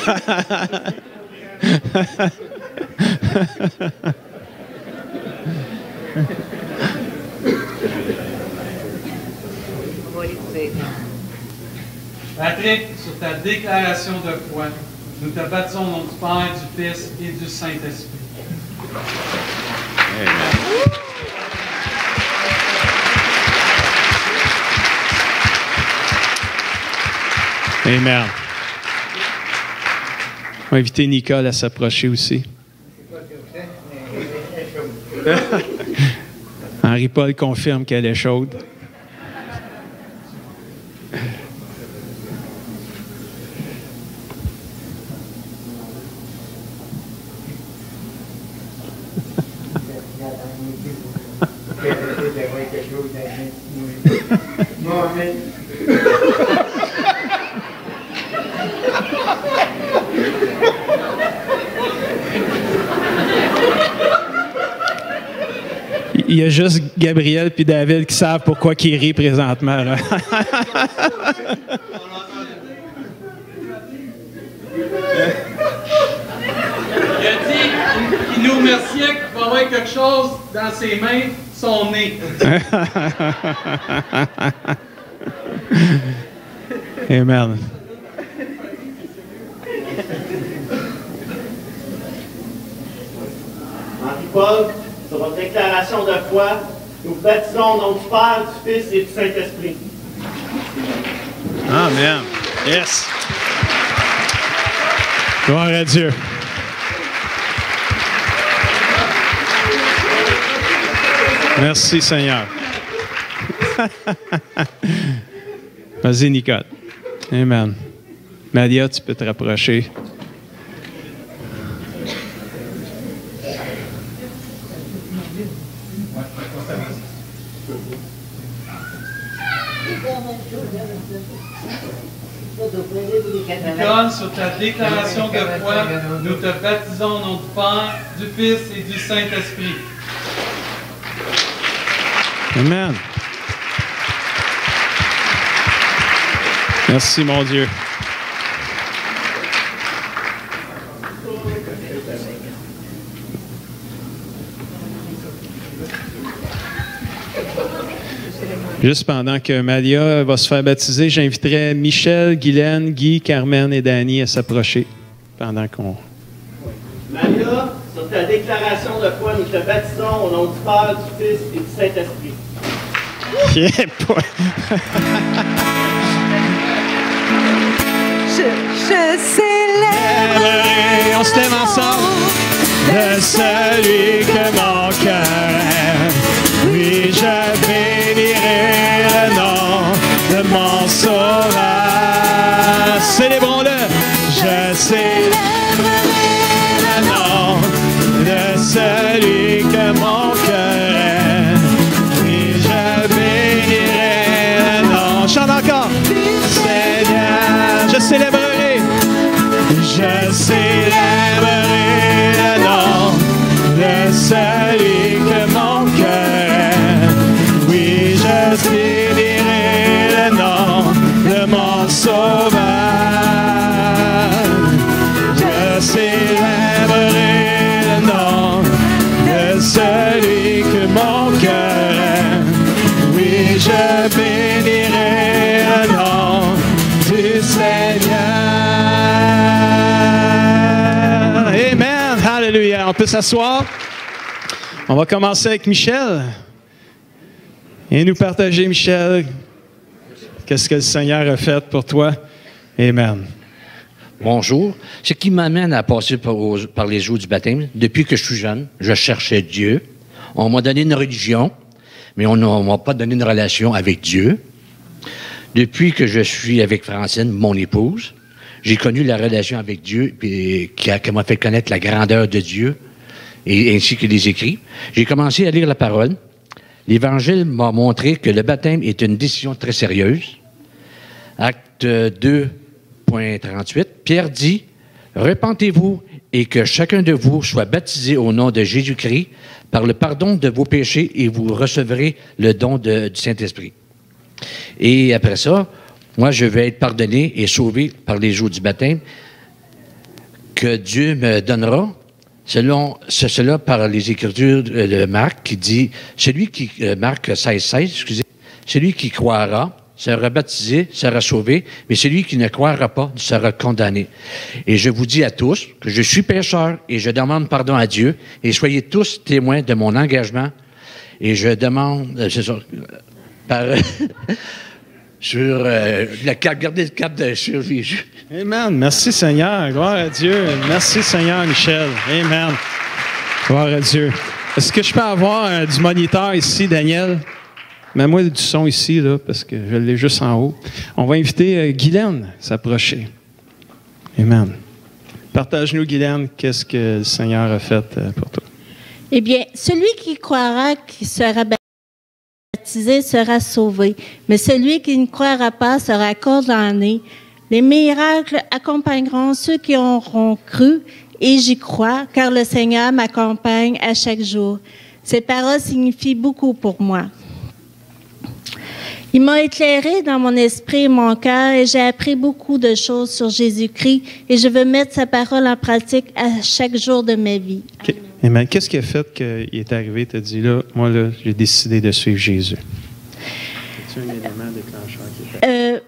Patrick, sur ta déclaration de foi, nous te baptisons au nom du Père, du Fils et du Saint-Esprit. Amen. On va inviter Nicole à s'approcher aussi. Henri-Paul confirme qu'elle est chaude. il y a juste Gabriel puis David qui savent pourquoi il rit présentement. Là. Il a dit qu'il nous remerciait qu'il va avoir quelque chose dans ses mains, son nez. Amen. Henri-Paul, sur votre déclaration de foi, nous vous baptisons au nom du Père, du Fils et du Saint-Esprit. Amen. Yes. Gloire à Dieu. Merci, Seigneur. Vas-y, Nicole. Amen. Madia, tu peux te rapprocher. Nicole, sur ta déclaration de foi, nous te baptisons au nom du Père, du Fils et du Saint-Esprit. Amen. Merci, mon Dieu. Juste pendant que Malia va se faire baptiser, j'inviterai Michel, Guylaine, Guy, Carmen et Dany à s'approcher pendant qu'on... Malia, sur ta déclaration de foi, nous te baptisons au nom du Père, du Fils et du Saint-Esprit. Je célébrerai, on se lève ensemble, de celui que mon cœur aime. Oui, je bénirai le nom de mon sauveur. Célébrons-le. Je célébrerai le nom de celui que mon cœur aime. Oui, je bénirai le nom. Chante encore. Seigneur, je célébrerai. Je célébrerai le nom de celui que mon cœur aime. Oui, je bénirai le nom de mon sauveur. Je célébrerai le nom de celui que mon cœur aime. Oui, je bénirai le nom du Seigneur. Amen. Alléluia. On peut s'asseoir. On va commencer avec Michel. Et nous partager, Michel, qu'est-ce que le Seigneur a fait pour toi. Amen. Bonjour. Ce qui m'amène à passer par les eaux du baptême, depuis que je suis jeune, je cherchais Dieu. On m'a donné une religion, mais on ne m'a pas donné une relation avec Dieu. Depuis que je suis avec Francine, mon épouse, j'ai connu la relation avec Dieu qui m'a fait connaître la grandeur de Dieu et ainsi que les écrits. J'ai commencé à lire la parole. L'Évangile m'a montré que le baptême est une décision très sérieuse. Acte 2.38, Pierre dit « Repentez-vous et que chacun de vous soit baptisé au nom de Jésus-Christ par le pardon de vos péchés et vous recevrez le don du Saint-Esprit. » Et après ça, moi, je vais être pardonné et sauvé par les eaux du baptême que Dieu me donnera, selon cela par les Écritures de Marc qui dit, Marc 16,16, excusez, celui qui croira sera baptisé, sera sauvé, mais celui qui ne croira pas sera condamné. Et je vous dis à tous que je suis pécheur et je demande pardon à Dieu et soyez tous témoins de mon engagement et je demande, c'est ça, par... sur gardez le cap sur Jésus. Amen. Merci Seigneur. Gloire à Dieu. Merci Seigneur, Michel. Amen. Gloire à Dieu. Est-ce que je peux avoir du moniteur ici, Daniel? Mets-moi du son ici, là, parce que je l'ai juste en haut. On va inviter Guylaine à s'approcher. Amen. Partage-nous, Guylaine, qu'est-ce que le Seigneur a fait pour toi? Eh bien, celui qui croira qu'il sera baptisé sera sauvé, mais celui qui ne croira pas sera condamné. Les miracles accompagneront ceux qui auront cru, et j'y crois, car le Seigneur m'accompagne à chaque jour. Ces paroles signifient beaucoup pour moi. Il m'a éclairé dans mon esprit et mon cœur et j'ai appris beaucoup de choses sur Jésus-Christ et je veux mettre sa parole en pratique à chaque jour de ma vie. OK. Amen. Qu'est-ce qui a fait qu'il est arrivé, tu as dit là, moi, là, j'ai décidé de suivre Jésus? C'est un élément déclencheur qui est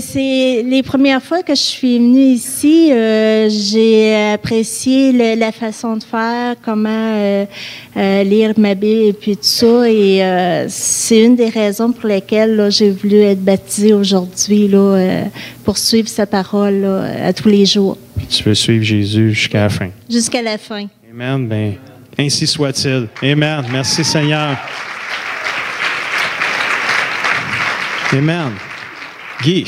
c'est les premières fois que je suis venue ici, j'ai apprécié la façon de faire, comment lire ma Bible et puis tout ça. Et c'est une des raisons pour lesquelles là, j'ai voulu être baptisée aujourd'hui là, pour suivre sa parole là, à tous les jours. Tu veux suivre Jésus jusqu'à la fin. Jusqu'à la fin. Amen. Bien, ainsi soit-il. Amen. Merci Seigneur. Amen. Guy,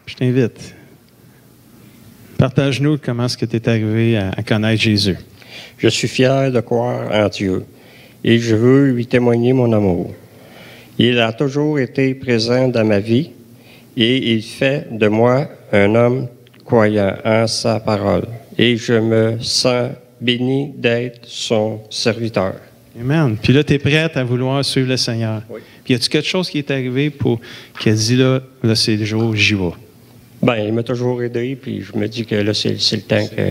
je t'invite. Partage-nous comment est-ce que tu es arrivé à connaître Jésus. Je suis fier de croire en Dieu et je veux lui témoigner mon amour. Il a toujours été présent dans ma vie et il fait de moi un homme croyant en sa parole. Et je me sens béni d'être son serviteur. Amen. Puis là, tu es prête à vouloir suivre le Seigneur. Oui. Puis y a-tu quelque chose qui est arrivé qui a dit là c'est le jour où j'y vais? Bien, il m'a toujours aidé, puis je me dis que là, c'est le temps que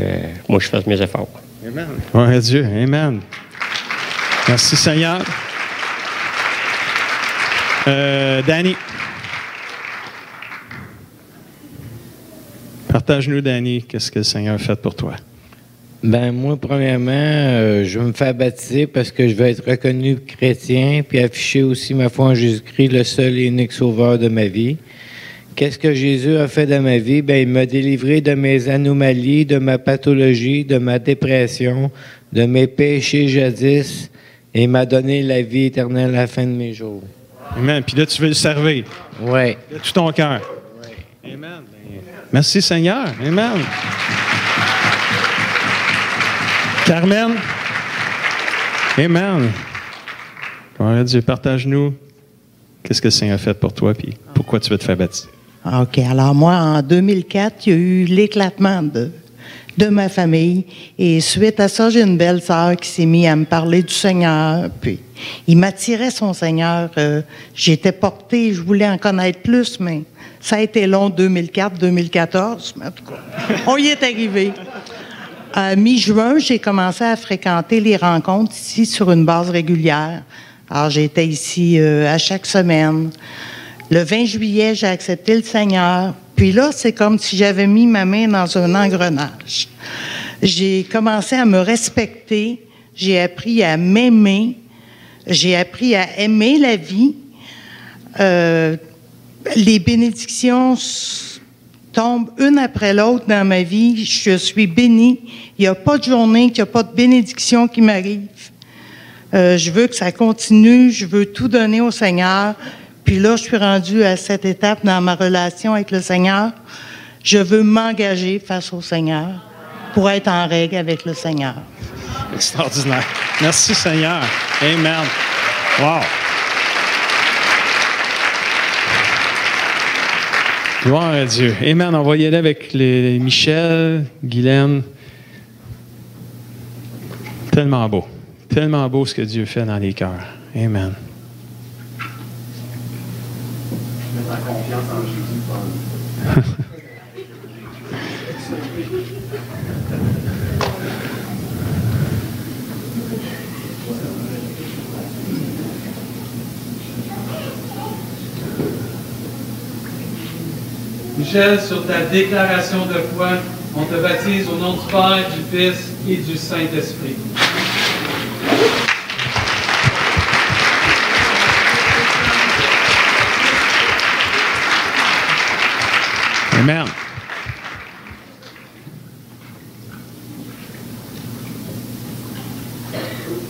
moi, je fasse mes efforts. Amen. Gloire à Dieu. Amen. Merci Seigneur. Danny. Partage-nous, Danny, qu'est-ce que le Seigneur a fait pour toi? Ben moi, premièrement, je vais me faire baptiser parce que je veux être reconnu chrétien puis afficher aussi ma foi en Jésus-Christ, le seul et unique sauveur de ma vie. Qu'est-ce que Jésus a fait dans ma vie? Ben, il m'a délivré de mes anomalies, de ma pathologie, de ma dépression, de mes péchés jadis et m'a donné la vie éternelle à la fin de mes jours. Amen. Puis là, tu veux le servir. Oui. De tout ton cœur. Oui. Amen. Merci Seigneur. Amen. Carmen. Amen. Gloire à Dieu. Partage-nous qu'est-ce que le Seigneur a fait pour toi puis pourquoi tu veux te faire baptiser. OK. Alors moi, en 2004, il y a eu l'éclatement de ma famille. Et suite à ça, j'ai une belle sœur qui s'est mise à me parler du Seigneur. Puis il m'attirait son Seigneur. J'étais portée, je voulais en connaître plus, mais ça a été long, 2004-2014. Mais en tout cas, on y est arrivé. À mi-juin, j'ai commencé à fréquenter les rencontres ici sur une base régulière. Alors, j'étais ici à chaque semaine. Le 20 juillet, j'ai accepté le Seigneur. Puis là, c'est comme si j'avais mis ma main dans un engrenage. J'ai commencé à me respecter. J'ai appris à m'aimer. J'ai appris à aimer la vie. Les bénédictions tombent une après l'autre dans ma vie. Je suis bénie. Il n'y a pas de journée qu'il n'y a pas de bénédiction qui m'arrive. Je veux que ça continue. Je veux tout donner au Seigneur. Puis là, je suis rendue à cette étape dans ma relation avec le Seigneur. Je veux m'engager face au Seigneur pour être en règle avec le Seigneur. Extraordinaire. Merci Seigneur. Amen. Wow. Gloire à Dieu. Amen. On va y aller avec Michel, Guylaine. Tellement beau. Tellement beau ce que Dieu fait dans les cœurs. Amen. Mettre en confiance en Jésus. Michel, sur ta déclaration de foi, on te baptise au nom du Père, du Fils et du Saint-Esprit. Amen.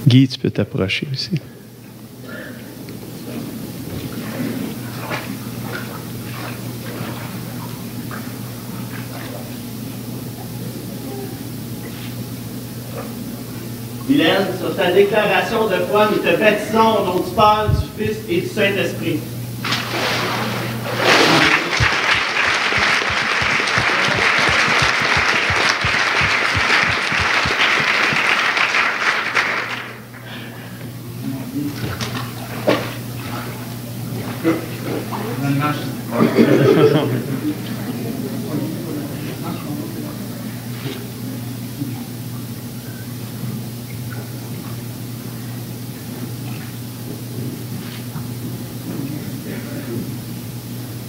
Guy, tu peux t'approcher aussi. Guylaine, sur ta déclaration de foi, nous te baptisons au nom du Père, du Fils et du Saint-Esprit.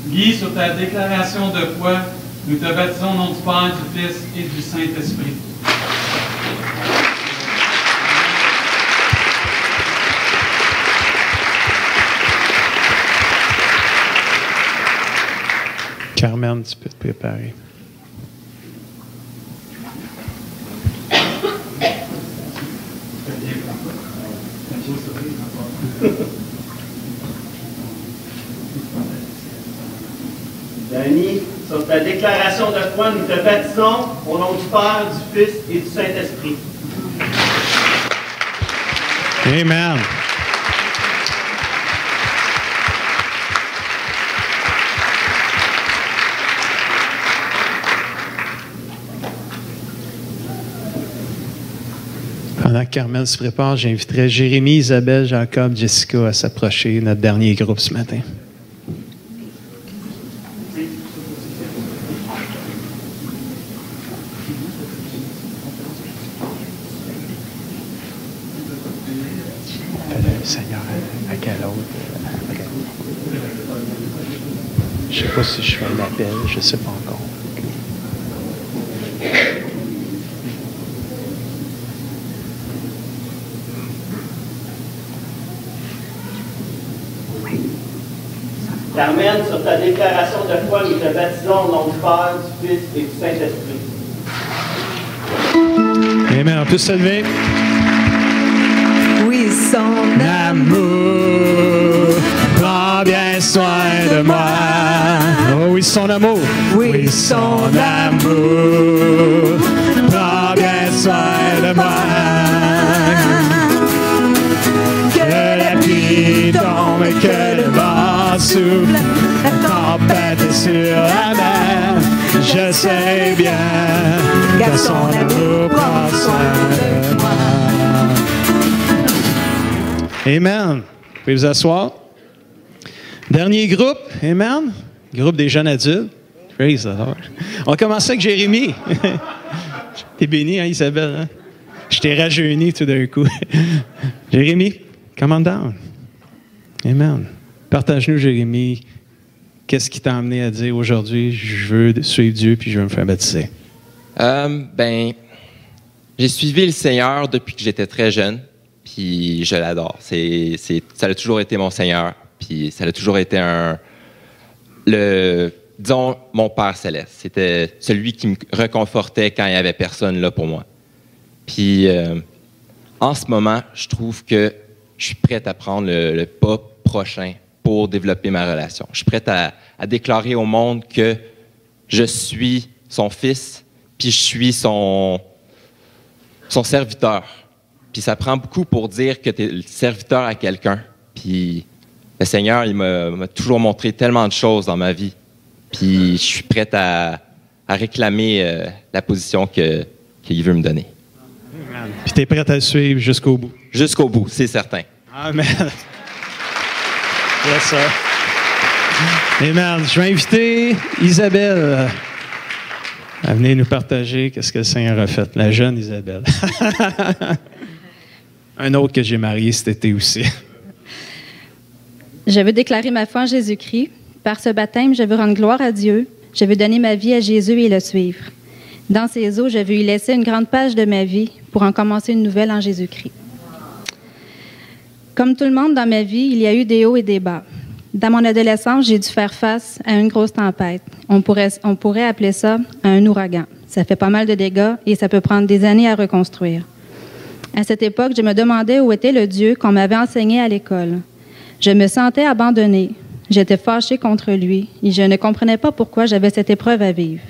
Guy, sur ta déclaration de foi, nous te baptisons au nom du Père, du Fils et du Saint-Esprit. Carmen, tu peux te préparer. Dany, sur ta déclaration de foi, nous te baptisons au nom du Père, du Fils et du Saint-Esprit. Amen. Pendant que Carmen se prépare, j'inviterai Jérémie, Isabelle, Jacob, Jessica à s'approcher, notre dernier groupe ce matin. Seigneur, à quel autre? Je ne sais pas si je fais un appel, je ne sais pas encore. Carmen, sur ta déclaration de foi, nous te baptisons au nom du Père, du Fils et du Saint-Esprit. Amen. On peut se lever. Oui, son amour prend bien soin de moi. Oh oui, son amour. Oui, son amour prend bien soin de moi. Que la pluie tombe et que le vent souffle, la tempête est sur la mer. Je sais bien que son amour prend soin de moi. Amen. Vous pouvez vous asseoir. Dernier groupe. Amen. Groupe des jeunes adultes. Praise the Lord. On va commencer avec Jérémie. T'es béni, hein, Isabelle? Hein? Je t'ai rajeuni tout d'un coup. Jérémie, come on down. Amen. Partage-nous, Jérémie, qu'est-ce qui t'a amené à dire aujourd'hui, je veux suivre Dieu puis je veux me faire baptiser? J'ai suivi le Seigneur depuis que j'étais très jeune. Puis je l'adore. Ça a toujours été mon Seigneur. Puis ça a toujours été disons, mon Père céleste. C'était celui qui me réconfortait quand il n'y avait personne là pour moi. Puis en ce moment, je trouve que je suis prêt à prendre le pas prochain pour développer ma relation. Je suis prêt à déclarer au monde que je suis son fils, puis je suis son serviteur. Puis ça prend beaucoup pour dire que tu es le serviteur à quelqu'un. Puis le Seigneur, il m'a toujours montré tellement de choses dans ma vie. Puis je suis prêt à réclamer la position qu'il veut me donner. Amen. Puis tu es prêt à le suivre jusqu'au bout? Jusqu'au bout, c'est certain. Amen. Yes, sir. Amen. Je vais inviter Isabelle à venir nous partager qu'est-ce que le Seigneur a fait. La jeune Isabelle. Un autre que j'ai marié cet été aussi. Je veux déclarer ma foi en Jésus-Christ. Par ce baptême, je veux rendre gloire à Dieu. Je veux donner ma vie à Jésus et le suivre. Dans ses eaux, je veux y laisser une grande page de ma vie pour en commencer une nouvelle en Jésus-Christ. Comme tout le monde dans ma vie, il y a eu des hauts et des bas. Dans mon adolescence, j'ai dû faire face à une grosse tempête. On pourrait appeler ça un ouragan. Ça fait pas mal de dégâts et ça peut prendre des années à reconstruire. À cette époque, je me demandais où était le Dieu qu'on m'avait enseigné à l'école. Je me sentais abandonnée. J'étais fâchée contre lui et je ne comprenais pas pourquoi j'avais cette épreuve à vivre.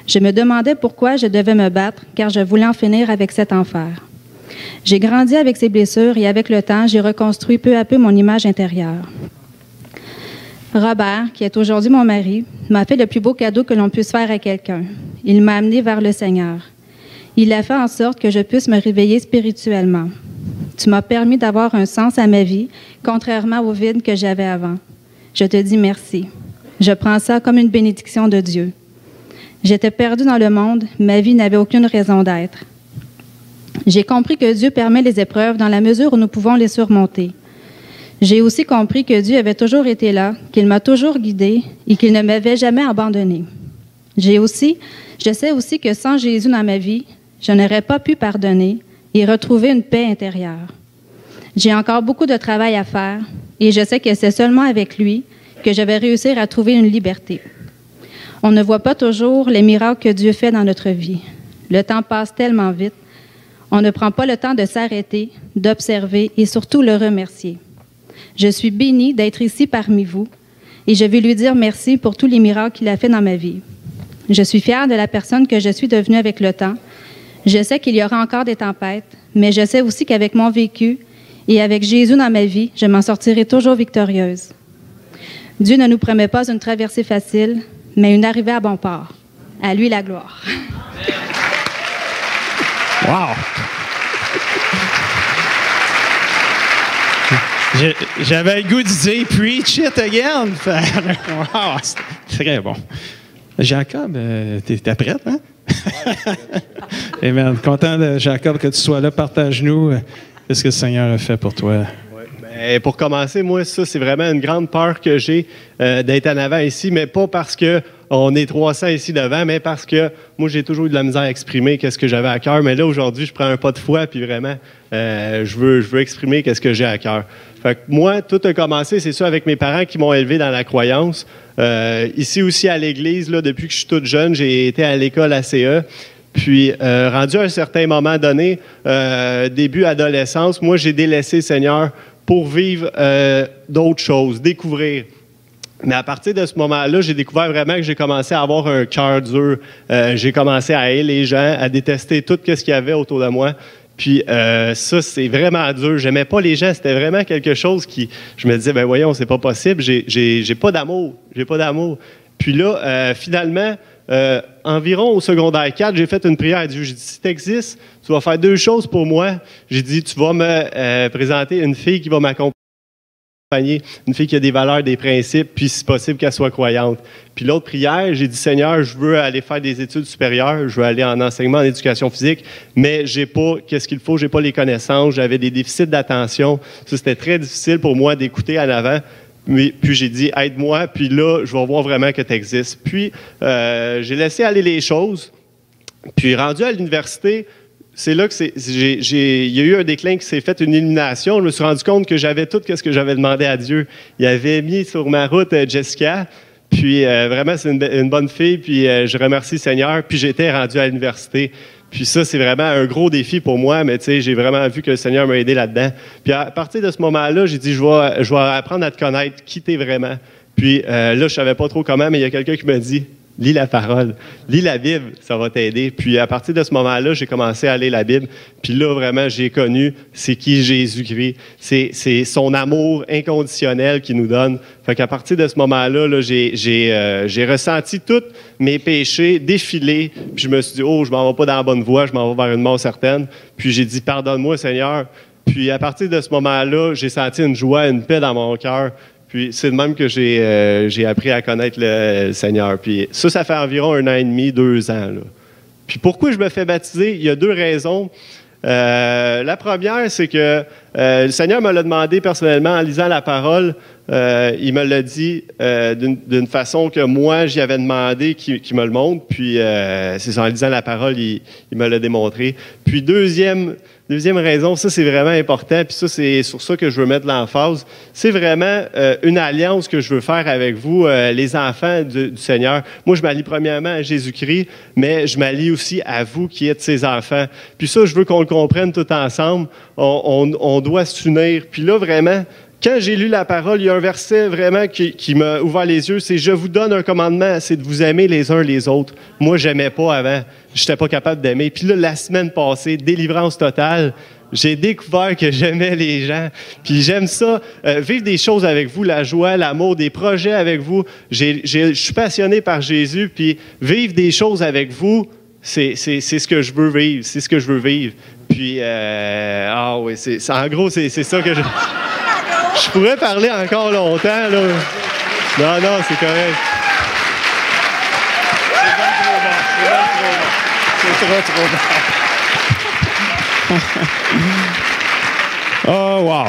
Je me demandais pourquoi je devais me battre, car je voulais en finir avec cet enfer. J'ai grandi avec ces blessures et avec le temps, j'ai reconstruit peu à peu mon image intérieure. Robert, qui est aujourd'hui mon mari, m'a fait le plus beau cadeau que l'on puisse faire à quelqu'un. Il m'a amené vers le Seigneur. Il a fait en sorte que je puisse me réveiller spirituellement. Tu m'as permis d'avoir un sens à ma vie, contrairement au vide que j'avais avant. Je te dis merci. Je prends ça comme une bénédiction de Dieu. J'étais perdue dans le monde, ma vie n'avait aucune raison d'être. J'ai compris que Dieu permet les épreuves dans la mesure où nous pouvons les surmonter. J'ai aussi compris que Dieu avait toujours été là, qu'il m'a toujours guidée et qu'il ne m'avait jamais abandonnée. Je sais aussi que sans Jésus dans ma vie, je n'aurais pas pu pardonner et retrouver une paix intérieure. J'ai encore beaucoup de travail à faire et je sais que c'est seulement avec lui que je vais réussir à trouver une liberté. On ne voit pas toujours les miracles que Dieu fait dans notre vie. Le temps passe tellement vite. On ne prend pas le temps de s'arrêter, d'observer et surtout le remercier. Je suis bénie d'être ici parmi vous et je vais lui dire merci pour tous les miracles qu'il a fait dans ma vie. Je suis fière de la personne que je suis devenue avec le temps. Je sais qu'il y aura encore des tempêtes, mais je sais aussi qu'avec mon vécu et avec Jésus dans ma vie, je m'en sortirai toujours victorieuse. Dieu ne nous promet pas une traversée facile, mais une arrivée à bon port. À lui la gloire. Wow! J'avais le goût de dire « Preach it again! » Wow! C'est très bon. Jacob, t'es prête, hein? Amen. Content, Jacob, que tu sois là. Partage-nous ce que le Seigneur a fait pour toi. Et pour commencer, moi, ça, c'est vraiment une grande peur que j'ai d'être en avant ici, mais pas parce qu'on est 300 ici devant, mais parce que moi, j'ai toujours eu de la misère à exprimer qu'est-ce que j'avais à cœur. Mais là, aujourd'hui, je prends un pas de foi, puis vraiment, je veux exprimer qu'est-ce que j'ai à cœur. Fait que moi, tout a commencé, c'est ça, avec mes parents qui m'ont élevé dans la croyance. Ici aussi, à l'Église, là, depuis que je suis toute jeune, j'ai été à l'école ACE. Puis, rendu à un certain moment donné, début adolescence, moi, j'ai délaissé le Seigneur pour vivre d'autres choses, découvrir. Mais à partir de ce moment-là, j'ai découvert vraiment que j'ai commencé à avoir un cœur dur. J'ai commencé à haïr les gens, à détester tout ce qu'il y avait autour de moi. Puis ça, c'est vraiment dur. J'aimais pas les gens. C'était vraiment quelque chose qui... Je me disais, ben voyons, c'est pas possible. J'ai pas d'amour. J'ai pas d'amour. Puis là, finalement... environ au secondaire 4, j'ai fait une prière à Dieu. J'ai dit, si tu existes, tu vas faire deux choses pour moi. J'ai dit, tu vas me présenter une fille qui va m'accompagner, une fille qui a des valeurs, des principes, puis si possible qu'elle soit croyante. Puis l'autre prière, j'ai dit, Seigneur, je veux aller faire des études supérieures, je veux aller en enseignement, en éducation physique, mais j'ai pas, qu'est-ce qu'il faut, j'ai pas les connaissances, j'avais des déficits d'attention. Ça, c'était très difficile pour moi d'écouter en avant. Puis j'ai dit, aide-moi, puis là, je vais voir vraiment que tu existes. Puis j'ai laissé aller les choses. Puis rendu à l'université, c'est là que il y a eu un déclin qui s'est fait, une illumination. Je me suis rendu compte que j'avais tout ce que j'avais demandé à Dieu. Il avait mis sur ma route Jessica. Puis vraiment, c'est une bonne fille. Puis je remercie le Seigneur. Puis j'étais rendu à l'université. Puis ça, c'est vraiment un gros défi pour moi, mais tu sais, j'ai vraiment vu que le Seigneur m'a aidé là-dedans. Puis à partir de ce moment-là, j'ai dit, je vais apprendre à te connaître, qui t'es vraiment. Puis là, je savais pas trop comment, mais il y a quelqu'un qui m'a dit, lis la parole, lis la Bible, ça va t'aider. Puis à partir de ce moment-là, j'ai commencé à lire la Bible. Puis là, vraiment, j'ai connu c'est qui Jésus-Christ. C'est son amour inconditionnel qu'il nous donne. Fait qu'à partir de ce moment-là, là, j'ai ressenti tous mes péchés défiler. Puis je me suis dit, oh, je m'en vais pas dans la bonne voie, je m'en vais vers une mort certaine. Puis j'ai dit, pardonne-moi, Seigneur. Puis à partir de ce moment-là, j'ai senti une joie, une paix dans mon cœur. Puis c'est de même que j'ai appris à connaître le Seigneur. Puis ça fait environ 1 an et demi, 2 ans. Là. Puis pourquoi je me fais baptiser? Il y a 2 raisons. La première, c'est que le Seigneur me l'a demandé personnellement en lisant la parole. Il me l'a dit d'une façon que moi, j'y avais demandé qu'il me le montre. Puis c'est ça, en lisant la parole, il me l'a démontré. Puis deuxième raison, ça c'est vraiment important, puis ça c'est sur ça que je veux mettre l'emphase, c'est vraiment une alliance que je veux faire avec vous, les enfants du Seigneur. Moi, je m'allie premièrement à Jésus-Christ, mais je m'allie aussi à vous qui êtes ses enfants. Puis ça, je veux qu'on le comprenne tout ensemble. On doit s'unir. Puis là, vraiment, quand j'ai lu la parole, il y a un verset vraiment qui m'a ouvert les yeux, c'est « Je vous donne un commandement, c'est de vous aimer les uns les autres. » Moi, j'aimais pas avant. Je n'étais pas capable d'aimer. Puis là, la semaine passée, délivrance totale, j'ai découvert que j'aimais les gens. Puis j'aime ça, vivre des choses avec vous, la joie, l'amour, des projets avec vous. Je suis passionné par Jésus, puis vivre des choses avec vous, c'est ce que je veux vivre. C'est ce que je veux vivre. Puis, oui, en gros, c'est ça que je... Je pourrais parler encore longtemps, là. Non, non, c'est correct. C'est trop bon. Oh, wow!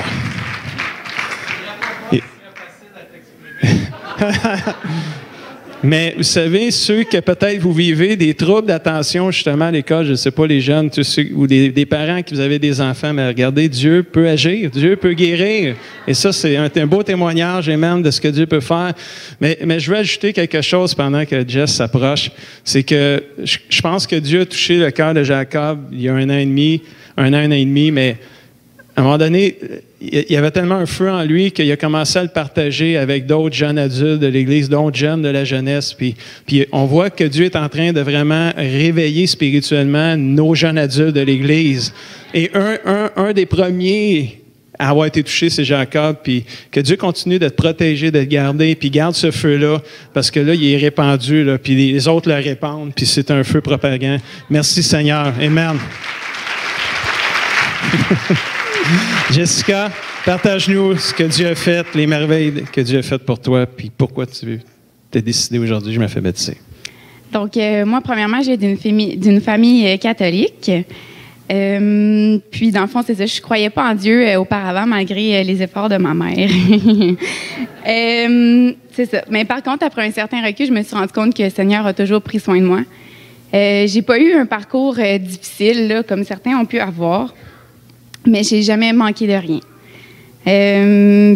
Mais vous savez, ceux que peut-être vous vivez des troubles d'attention justement à l'école, je ne sais pas, les jeunes tous ceux, ou des parents qui vous avez des enfants, mais regardez, Dieu peut agir, Dieu peut guérir. Et ça, c'est un beau témoignage, amen, de ce que Dieu peut faire. Mais je veux ajouter quelque chose pendant que Jess s'approche. C'est que je pense que Dieu a touché le cœur de Jacob il y a un an et demi, mais à un moment donné, il y avait tellement un feu en lui qu'il a commencé à le partager avec d'autres jeunes adultes de l'Église, d'autres jeunes de la jeunesse. Puis on voit que Dieu est en train de vraiment réveiller spirituellement nos jeunes adultes de l'Église. Et un des premiers à avoir été touché, c'est Jacob. Puis que Dieu continue de te protéger, de te garder, puis garde ce feu-là, parce que là, il est répandu, là, puis les autres le répandent, puis c'est un feu propagant. Merci Seigneur. Amen. Jessica, partage-nous ce que Dieu a fait, les merveilles que Dieu a faites pour toi, puis pourquoi tu t'es décidé aujourd'hui, je me fais baptiser. Donc, moi, premièrement, j'ai d'une famille catholique. Puis, dans le fond, c'est ça, je ne croyais pas en Dieu auparavant, malgré les efforts de ma mère. C'est ça. Mais par contre, après un certain recul, je me suis rendu compte que le Seigneur a toujours pris soin de moi. J'ai pas eu un parcours difficile, là, comme certains ont pu avoir. Mais j'ai jamais manqué de rien.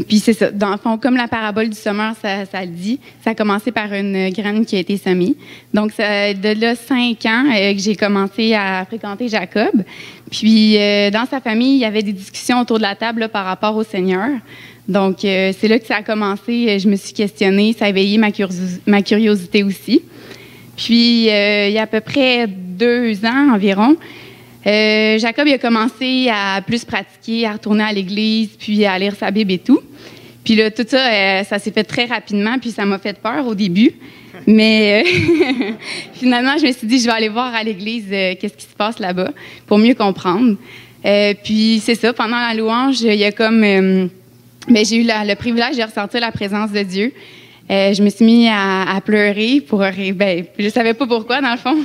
Puis c'est ça. Dans le fond, comme la parabole du semeur, ça le dit, ça a commencé par une graine qui a été semée. Donc, de là 5 ans que j'ai commencé à fréquenter Jacob. Puis, dans sa famille, il y avait des discussions autour de la table là, par rapport au Seigneur. Donc, c'est là que ça a commencé. Je me suis questionnée. Ça a éveillé ma curiosité aussi. Puis, il y a à peu près 2 ans environ, Jacob il a commencé à plus pratiquer, à retourner à l'église, puis à lire sa Bible et tout. Puis là, tout ça, ça s'est fait très rapidement, puis ça m'a fait peur au début. Mais finalement, je me suis dit, je vais aller voir à l'église qu'est-ce qui se passe là-bas pour mieux comprendre. Puis c'est ça, pendant la louange, il y a comme... j'ai eu le privilège de ressentir la présence de Dieu. Je me suis mis à pleurer pour je savais pas pourquoi dans le fond,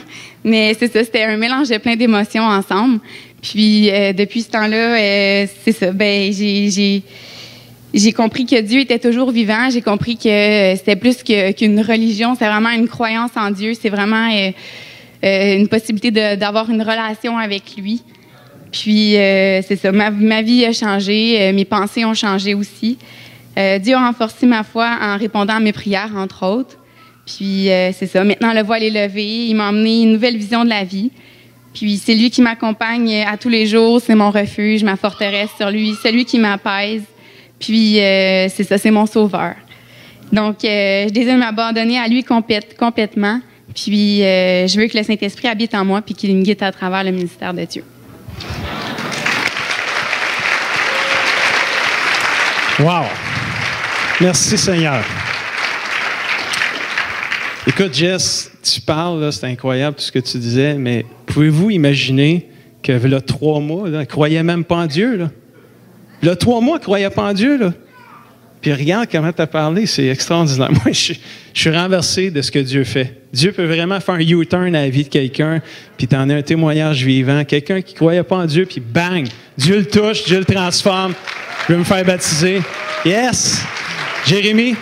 mais c'est ça, c'était un mélange de plein d'émotions ensemble. Puis depuis ce temps-là, c'est ça, j'ai compris que Dieu était toujours vivant, j'ai compris que c'était plus qu'une religion, c'est vraiment une croyance en Dieu, c'est vraiment une possibilité d'avoir une relation avec lui. Puis c'est ça, ma vie a changé, mes pensées ont changé aussi. Dieu a renforcé ma foi en répondant à mes prières, entre autres. Puis, c'est ça. Maintenant, le voile est levé. Il m'a emmené une nouvelle vision de la vie. Puis, c'est lui qui m'accompagne à tous les jours. C'est mon refuge, ma forteresse sur lui. C'est lui qui m'apaise. Puis, c'est ça, c'est mon sauveur. Donc, je désire m'abandonner à lui complètement. Puis, je veux que le Saint-Esprit habite en moi puis qu'il me guide à travers le ministère de Dieu. Wow! Merci Seigneur. Écoute, Jess, tu parles, là, c'est incroyable tout ce que tu disais, mais pouvez-vous imaginer que là, 3 mois, là, elle ne croyait même pas en Dieu, là? Là, 3 mois, elle ne croyait pas en Dieu, là. Puis regarde comment tu as parlé, c'est extraordinaire. Moi, je suis renversé de ce que Dieu fait. Dieu peut vraiment faire un U-turn à la vie de quelqu'un, puis tu en as un témoignage vivant. Quelqu'un qui ne croyait pas en Dieu, puis bang! Dieu le touche, Dieu le transforme. Je veux me faire baptiser. Yes! Jérémy?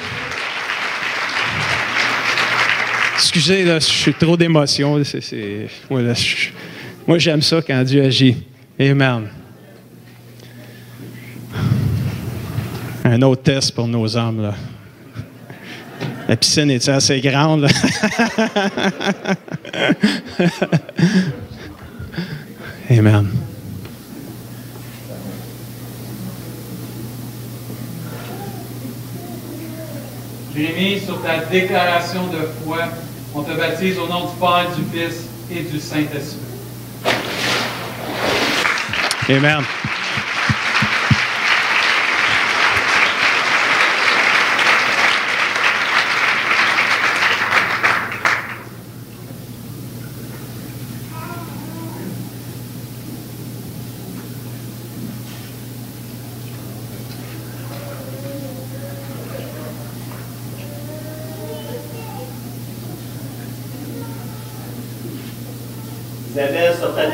Excusez, là, je suis trop d'émotion. Moi, j'aime ça quand Dieu agit. Amen. Un autre test pour nos âmes, là. La piscine est assez grande, là? Amen. Jérémie, sur ta déclaration de foi, on te baptise au nom du Père, du Fils et du Saint-Esprit. Amen.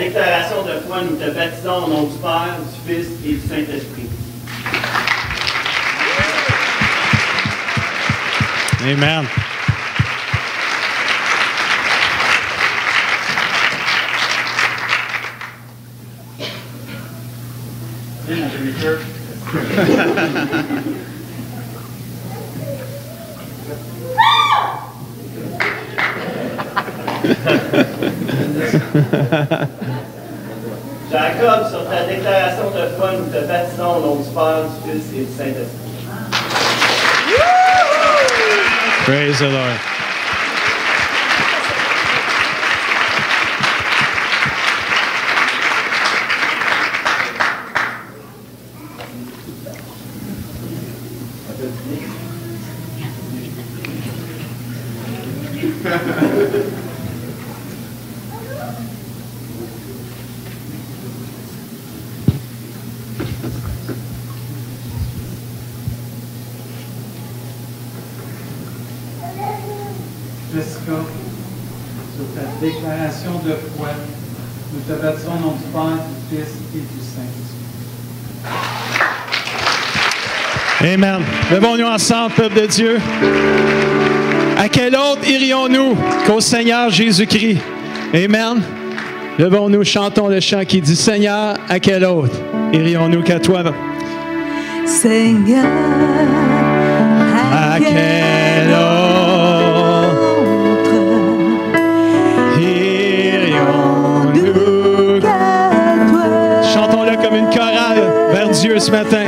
déclaration de foi, nous te baptisons au nom du Père, du Fils et du Saint-Esprit. Amen. Jacob, sur ta déclaration de foi, nous te baptisons au nom du Père, du Fils et du Saint-Esprit. Praise the Lord. Jessica, sur ta déclaration de foi, nous te baptisons au nom du Père, du Fils et du Saint-Esprit. Amen. Levons-nous ensemble, peuple de Dieu. À quel autre irions-nous qu'au Seigneur Jésus-Christ? Amen. Levons-nous, chantons le chant qui dit, Seigneur, à quel autre irions-nous qu'à toi? Seigneur, à quel autre irions-nous qu'à toi? Chantons-le comme une chorale vers Dieu ce matin.